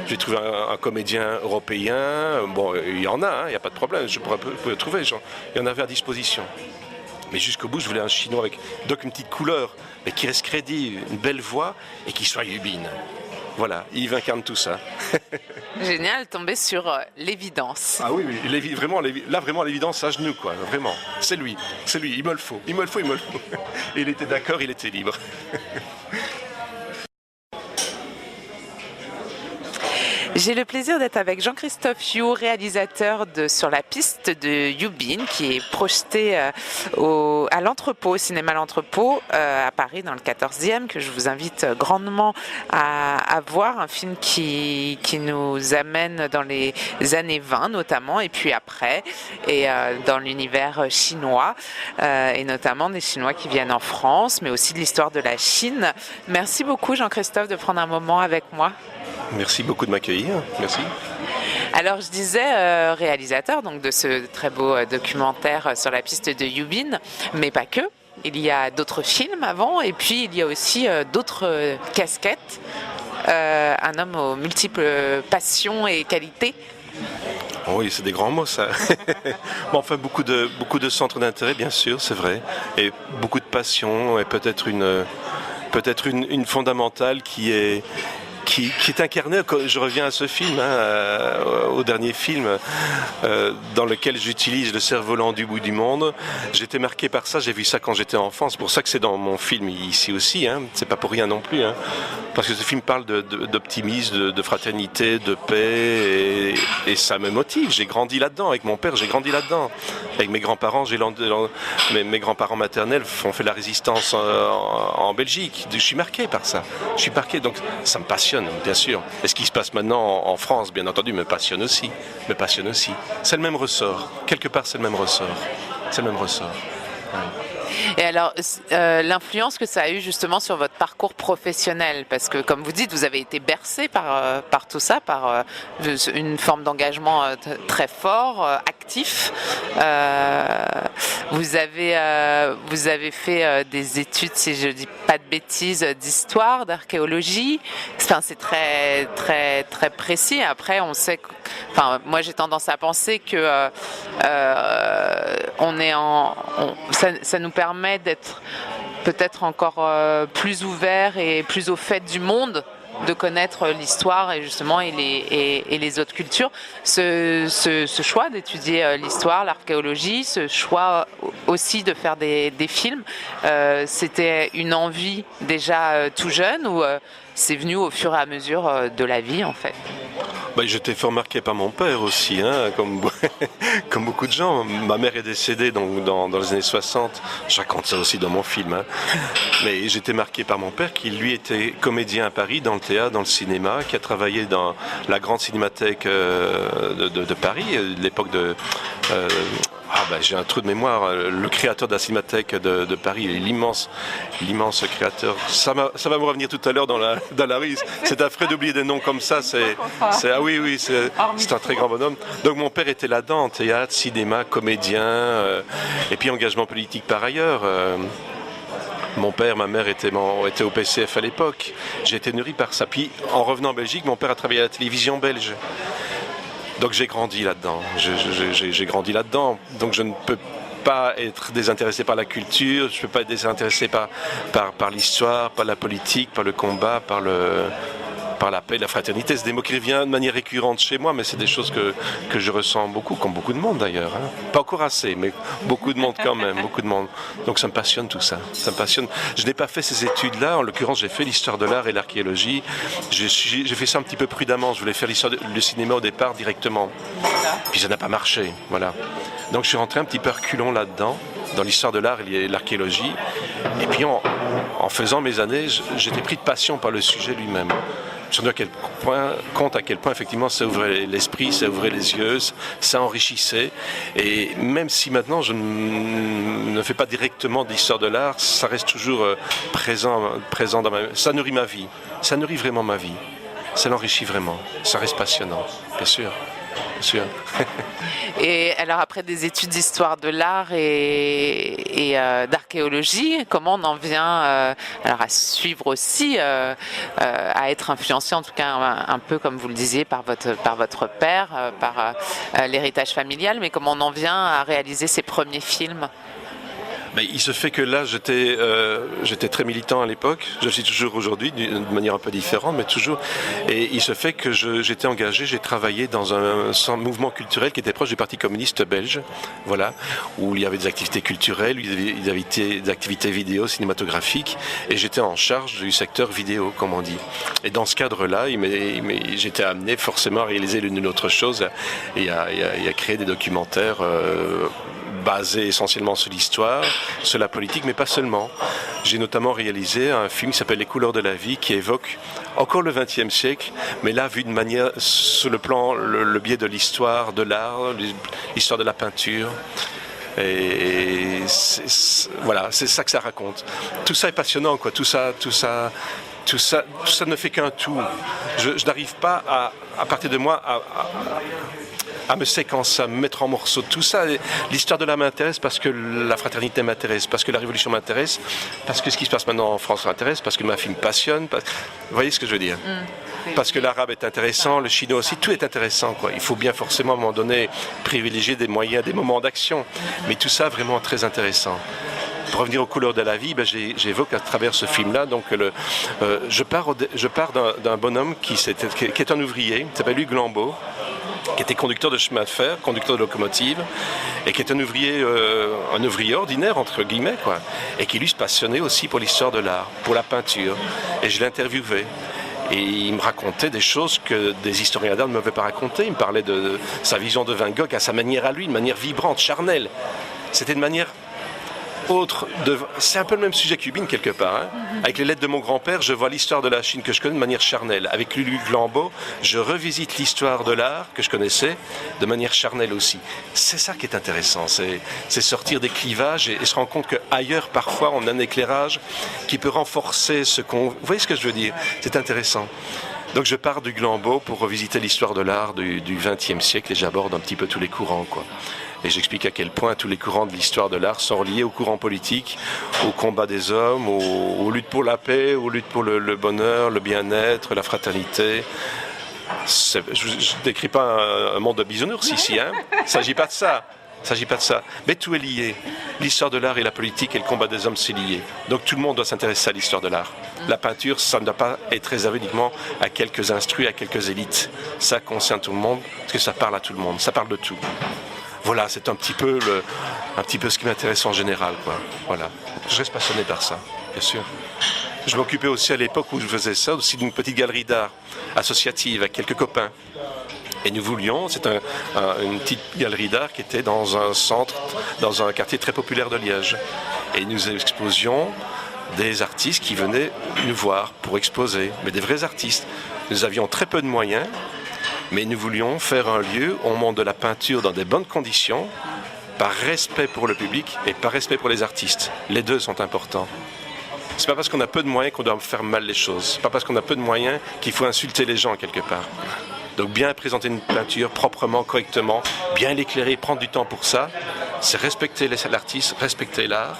J'ai trouvé un comédien européen. Bon, il y en a, il n'y a pas de problème. Je pourrais le trouver. Il y en avait à disposition. Mais jusqu'au bout, je voulais un Chinois avec donc une petite couleur, mais qui reste crédible, une belle voix et qui soit Yubin. Voilà, Yves incarne tout ça. Génial, tomber sur l'évidence. Ah oui, vraiment, là vraiment l'évidence à genoux, quoi. Vraiment, c'est lui, il me le faut. Et il était d'accord, il était libre. J'ai le plaisir d'être avec Jean-Christophe You, réalisateur de Sur la piste de Yubin, qui est projeté à l'Entrepôt, au cinéma L'Entrepôt, à Paris, dans le 14e, que je vous invite grandement à voir. Un film qui nous amène dans les années 20, notamment, et puis après, et dans l'univers chinois, et notamment des Chinois qui viennent en France, mais aussi de l'histoire de la Chine. Merci beaucoup, Jean-Christophe, de prendre un moment avec moi. Merci beaucoup de m'accueillir. Merci. Alors, je disais réalisateur donc de ce très beau documentaire Sur la piste de Yubin, mais pas que. Il y a d'autres films avant, et puis il y a aussi d'autres casquettes. Un homme aux multiples passions et qualités. Oui, c'est des grands mots, ça. Bon, enfin, beaucoup de centres d'intérêt, bien sûr, c'est vrai, et beaucoup de passion, et peut-être une fondamentale qui est incarné, je reviens à ce film, au dernier film, dans lequel j'utilise le cerf-volant du bout du monde. J'étais marqué par ça, j'ai vu ça quand j'étais enfant, c'est pour ça que c'est dans mon film ici aussi, c'est pas pour rien non plus, parce que ce film parle d'optimisme, de fraternité, de paix, et ça me motive. J'ai grandi là-dedans, avec mon père, j'ai grandi là-dedans. Avec mes grands-parents, mes grands-parents maternels ont fait la résistance en Belgique. Je suis marqué par ça. Donc ça me passionne, bien sûr. Et ce qui se passe maintenant en France, bien entendu, me passionne aussi. C'est le même ressort. Quelque part, c'est le même ressort. Ouais. Et alors, l'influence que ça a eu justement sur votre parcours professionnel, parce que comme vous dites, vous avez été bercé par tout ça, par une forme d'engagement très fort, actif. Vous avez fait des études, si je dis pas de bêtises, d'histoire, d'archéologie. Enfin, c'est très très très précis. Après, on sait que, moi j'ai tendance à penser que ça nous permet d'être peut-être encore plus ouverts et plus au fait du monde, de connaître l'histoire et justement et les autres cultures. Ce choix d'étudier l'histoire, l'archéologie, ce choix aussi de faire des films, c'était une envie déjà tout jeune ou c'est venu au fur et à mesure de la vie en fait? J'étais fort marqué par mon père aussi, comme beaucoup de gens. Ma mère est décédée donc, dans les années 60, je raconte ça aussi dans mon film. Mais j'étais marqué par mon père qui lui était comédien à Paris, dans le théâtre, dans le cinéma, qui a travaillé dans la grande cinémathèque de Paris, l'époque de... j'ai un trou de mémoire, le créateur de la cinémathèque de Paris, l'immense créateur. Ça va me revenir tout à l'heure dans la rue. C'est affreux d'oublier des noms comme ça. C'est un très grand bonhomme. Donc mon père était là-dedans, théâtre, cinéma, comédien, et puis engagement politique par ailleurs. Mon père, ma mère étaient au PCF à l'époque. J'ai été nourri par ça. Puis en revenant en Belgique, mon père a travaillé à la télévision belge. Donc j'ai grandi là-dedans. J'ai grandi là-dedans. Donc je ne peux pas être désintéressé par la culture, je ne peux pas être désintéressé par l'histoire, par la politique, par le combat, par la paix, la fraternité. C'est des mots qui reviennent de manière récurrente chez moi, mais c'est des choses que je ressens beaucoup, comme beaucoup de monde d'ailleurs. Hein. Pas encore assez, mais beaucoup de monde quand même, beaucoup de monde. Donc ça me passionne tout ça. Ça me passionne. Je n'ai pas fait ces études-là, en l'occurrence j'ai fait l'histoire de l'art et l'archéologie. J'ai fait ça un petit peu prudemment, je voulais faire le cinéma au départ directement. Puis ça n'a pas marché, voilà. Donc je suis rentré un petit peu reculons là-dedans, dans l'histoire de l'art et l'archéologie. Et puis en faisant mes années, j'étais pris de passion par le sujet lui-même. Je me suis rendu compte à quel point effectivement ça ouvrait l'esprit, ça ouvrait les yeux, ça enrichissait. Et même si maintenant je ne fais pas directement d'histoire de l'art, ça reste toujours présent dans ma vie. Ça nourrit ma vie, ça nourrit vraiment ma vie. Ça l'enrichit vraiment, ça reste passionnant, bien sûr. Sûr. Et alors après des études d'histoire de l'art et d'archéologie, comment on en vient alors à suivre aussi, à être influencé en tout cas un peu comme vous le disiez par votre père, par l'héritage familial, mais comment on en vient à réaliser ses premiers films? Mais il se fait que là, j'étais très militant à l'époque. Je suis toujours aujourd'hui, d'une manière un peu différente, mais toujours. Et il se fait que j'étais engagé, j'ai travaillé dans un mouvement culturel qui était proche du Parti communiste belge, voilà, où il y avait des activités culturelles, il y avait des activités vidéo, cinématographiques, et j'étais en charge du secteur vidéo, comme on dit. Et dans ce cadre-là, j'étais amené forcément à réaliser l'une ou l'autre chose et à créer des documentaires basé essentiellement sur l'histoire, sur la politique, mais pas seulement. J'ai notamment réalisé un film qui s'appelle Les couleurs de la vie, qui évoque encore le XXe siècle, mais là vu de manière sur le biais de l'histoire, de l'art, l'histoire de la peinture. Et voilà, c'est ça que ça raconte. Tout ça est passionnant, quoi. Tout ça ne fait qu'un tout. Je n'arrive pas à partir de moi à me séquencer, à me mettre en morceaux. Tout ça, l'histoire de l'art m'intéresse parce que la fraternité m'intéresse, parce que la révolution m'intéresse, parce que ce qui se passe maintenant en France m'intéresse, parce que ma fille me passionne. Vous voyez ce que je veux dire? Parce que l'arabe est intéressant, le chinois aussi, tout est intéressant, quoi. Il faut bien forcément à un moment donné privilégier des moyens, des moments d'action. Mais tout ça vraiment très intéressant. Pour revenir aux couleurs de la vie, j'évoque à travers ce film-là, donc je pars d'un bonhomme qui est un ouvrier, qui s'appelle Hugues Lambeau, qui était conducteur de chemin de fer, conducteur de locomotive, et qui est un ouvrier ordinaire, entre guillemets, quoi, et qui lui se passionnait aussi pour l'histoire de l'art, pour la peinture. Et je l'interviewais. Et il me racontait des choses que des historiens d'art ne m'avaient pas racontées. Il me parlait de sa vision de Van Gogh à sa manière à lui, une manière vibrante, charnelle. C'était une manière autre. C'est un peu le même sujet que Hubin, quelque part. Hein. Avec les lettres de mon grand-père, je vois l'histoire de la Chine que je connais de manière charnelle. Avec Hugues Lambeau, je revisite l'histoire de l'art que je connaissais de manière charnelle aussi. C'est ça qui est intéressant, c'est sortir des clivages et se rendre compte qu'ailleurs, parfois, on a un éclairage qui peut renforcer ce qu'on... Vous voyez ce que je veux dire? C'est intéressant. Donc je pars d'Hugues Lambeau pour revisiter l'histoire de l'art du XXe siècle et j'aborde un petit peu tous les courants, quoi. Et j'explique à quel point tous les courants de l'histoire de l'art sont liés aux courants politiques, au combat des hommes, aux luttes pour la paix, aux luttes pour le bonheur, le bien-être, la fraternité. Je ne décris pas un monde de bisounours ici, hein. Il ne s'agit pas de ça. Il ne s'agit pas de ça. Mais tout est lié. L'histoire de l'art et la politique et le combat des hommes, c'est lié. Donc tout le monde doit s'intéresser à l'histoire de l'art. La peinture, ça ne doit pas être réservé uniquement à quelques instruits, à quelques élites. Ça concerne tout le monde, parce que ça parle à tout le monde. Ça parle de tout. Voilà, c'est un petit peu ce qui m'intéresse en général, quoi. Voilà. Je reste passionné par ça, bien sûr. Je m'occupais aussi à l'époque où je faisais ça, aussi d'une petite galerie d'art associative avec quelques copains. Et nous voulions, c'est une petite galerie d'art qui était dans un centre, dans un quartier très populaire de Liège. Et nous exposions des artistes qui venaient nous voir pour exposer, mais des vrais artistes. Nous avions très peu de moyens, mais nous voulions faire un lieu où on monte de la peinture dans des bonnes conditions, par respect pour le public et par respect pour les artistes. Les deux sont importants. C'est pas parce qu'on a peu de moyens qu'on doit faire mal les choses. C'est pas parce qu'on a peu de moyens qu'il faut insulter les gens quelque part. Donc bien présenter une peinture proprement, correctement, bien l'éclairer, prendre du temps pour ça, c'est respecter l'artiste, respecter l'art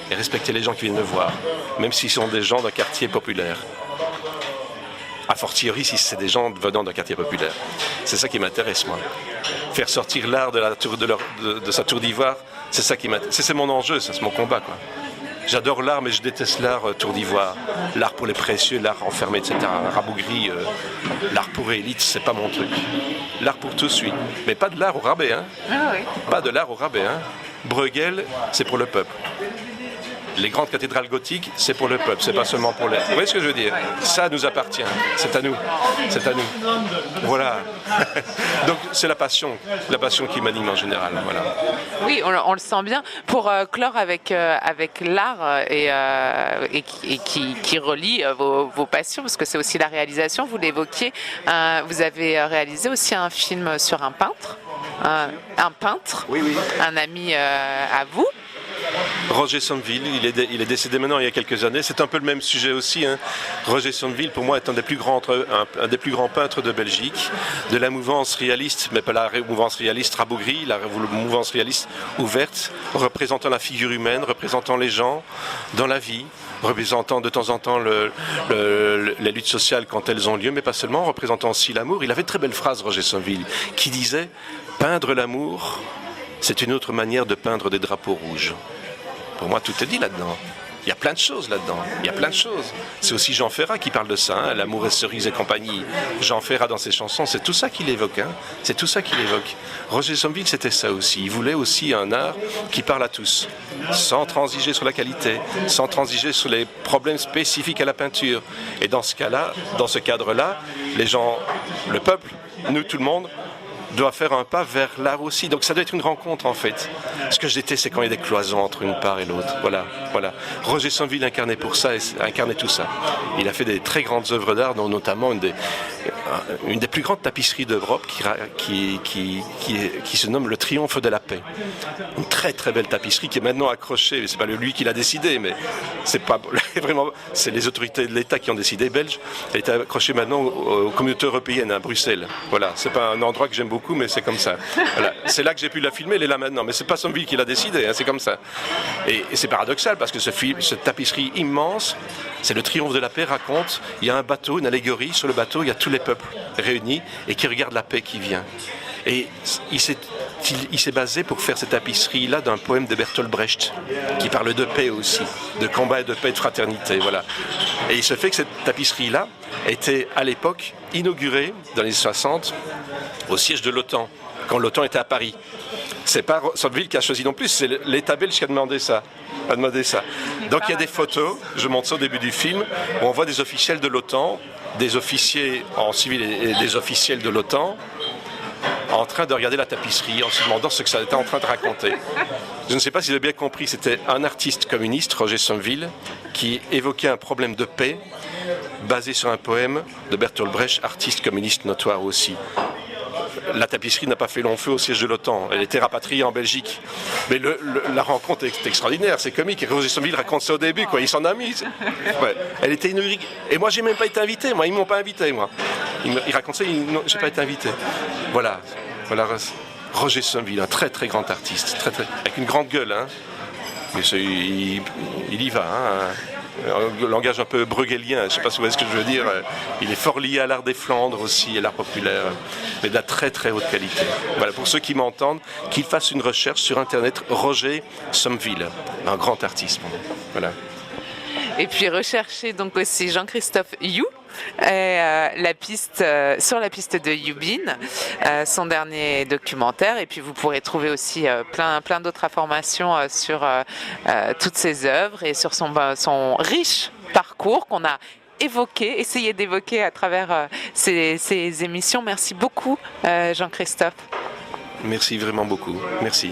et respecter les gens qui viennent me voir, même s'ils sont des gens d'un quartier populaire. A fortiori si c'est des gens venant d'un quartier populaire. C'est ça qui m'intéresse, moi. Faire sortir l'art de sa tour d'ivoire, c'est ça qui m'intéresse. C'est mon enjeu, ça, c'est mon combat, quoi. J'adore l'art, mais je déteste l'art tour d'ivoire. L'art pour les précieux, l'art enfermé, etc. Rabougri, l'art pour élite, c'est pas mon truc. L'art pour tous, oui. Mais pas de l'art au rabais, hein. Ah oui. Pas de l'art au rabais, hein. Bruegel, c'est pour le peuple. Les grandes cathédrales gothiques, c'est pour le peuple, c'est pas seulement pour les... Vous voyez ce que je veux dire? Ça nous appartient, c'est à nous, c'est à nous. Voilà. Donc c'est la passion qui m'anime en général, voilà. Oui, on le sent bien. Pour clore avec l'art et qui relie vos passions, parce que c'est aussi la réalisation, vous l'évoquiez, vous avez réalisé aussi un film sur un peintre, un peintre, oui. Un ami à vous. Roger Somville, il est décédé maintenant il y a quelques années. C'est un peu le même sujet aussi, hein. Roger Somville, pour moi, est un des plus grands peintres de Belgique, de la mouvance réaliste, mais pas la mouvance réaliste Rabougri, la mouvance réaliste ouverte, représentant la figure humaine, représentant les gens dans la vie, représentant de temps en temps les luttes sociales quand elles ont lieu, mais pas seulement, représentant aussi l'amour. Il avait une très belle phrase, Roger Somville, qui disait « Peindre l'amour, c'est une autre manière de peindre des drapeaux rouges. » Pour moi, tout est dit là-dedans. Il y a plein de choses là-dedans. Il y a plein de choses. C'est aussi Jean Ferrat qui parle de ça, hein, l'amour et cerise et compagnie. Jean Ferrat dans ses chansons, c'est tout ça qu'il évoque. Hein. C'est tout ça qu'il évoque. Roger Somville, c'était ça aussi. Il voulait aussi un art qui parle à tous, sans transiger sur la qualité, sans transiger sur les problèmes spécifiques à la peinture. Et dans ce cas-là, dans ce cadre-là, les gens, le peuple, nous, tout le monde, doit faire un pas vers l'art aussi. Donc ça doit être une rencontre en fait. Ce que je déteste, c'est quand il y a des cloisons entre une part et l'autre. Voilà. Roger Somville incarnait tout ça. Il a fait des très grandes œuvres d'art, dont notamment une des plus grandes tapisseries d'Europe qui se nomme Le Triomphe de la paix. Une très très belle tapisserie qui est maintenant accrochée. C'est pas lui qui l'a décidé, mais c'est pas vraiment. C'est les autorités de l'État qui ont décidé, belges. Elle est accrochée maintenant aux communautés européennes à Bruxelles. Voilà. C'est pas un endroit que j'aime beaucoup, mais c'est comme ça. Voilà. C'est là que j'ai pu la filmer, elle est là maintenant. Mais c'est pas Somville qui l'a décidé, hein, c'est comme ça. Et c'est paradoxal parce que cette tapisserie immense, c'est le triomphe de la paix, raconte, il y a un bateau, une allégorie, sur le bateau, il y a tous les peuples réunis et qui regardent la paix qui vient. Et il s'est basé pour faire cette tapisserie-là d'un poème de Bertolt Brecht, qui parle de paix aussi, de combat et de paix et de fraternité. Voilà. Et il se fait que cette tapisserie-là était à l'époque inaugurée, dans les années 60, au siège de l'OTAN, quand l'OTAN était à Paris. C'est pas Somville qui a choisi non plus, c'est l'État belge qui a demandé ça. Donc il y a des photos, je montre ça au début du film, où on voit des officiels de l'OTAN, des officiers en civil et des officiels de l'OTAN, en train de regarder la tapisserie, en se demandant ce que ça était en train de raconter. Je ne sais pas si vous avez bien compris, c'était un artiste communiste, Roger Somville, qui évoquait un problème de paix, basé sur un poème de Bertolt Brecht, artiste communiste notoire aussi. La tapisserie n'a pas fait long feu au siège de l'OTAN. Elle était rapatriée en Belgique. Mais la rencontre est extraordinaire, c'est comique. Et Roger Somville raconte ça au début, quoi. Il s'en a mis. Ouais. Elle était inaugurée. Et moi, j'ai même pas été invité. Ils m'ont pas invité, moi. Il raconte ça, j'ai pas été invité. Voilà. Roger Somville, un très très grand artiste, avec une grande gueule, hein. Mais il y va, hein. Un langage un peu bruegélien, je ne sais pas si vous voyez ce que je veux dire. Il est fort lié à l'art des Flandres aussi, à l'art populaire, mais de la très très haute qualité. Voilà, pour ceux qui m'entendent, qu'ils fassent une recherche sur Internet, Roger Somville, un grand artiste. Voilà. Et puis recherchez donc aussi Jean-Christophe You. Sur la piste de Yubin, son dernier documentaire, et puis vous pourrez trouver aussi plein d'autres informations sur toutes ses œuvres et sur son riche parcours qu'on a essayé d'évoquer à travers ces émissions. Merci beaucoup Jean-Christophe. Merci vraiment beaucoup. Merci.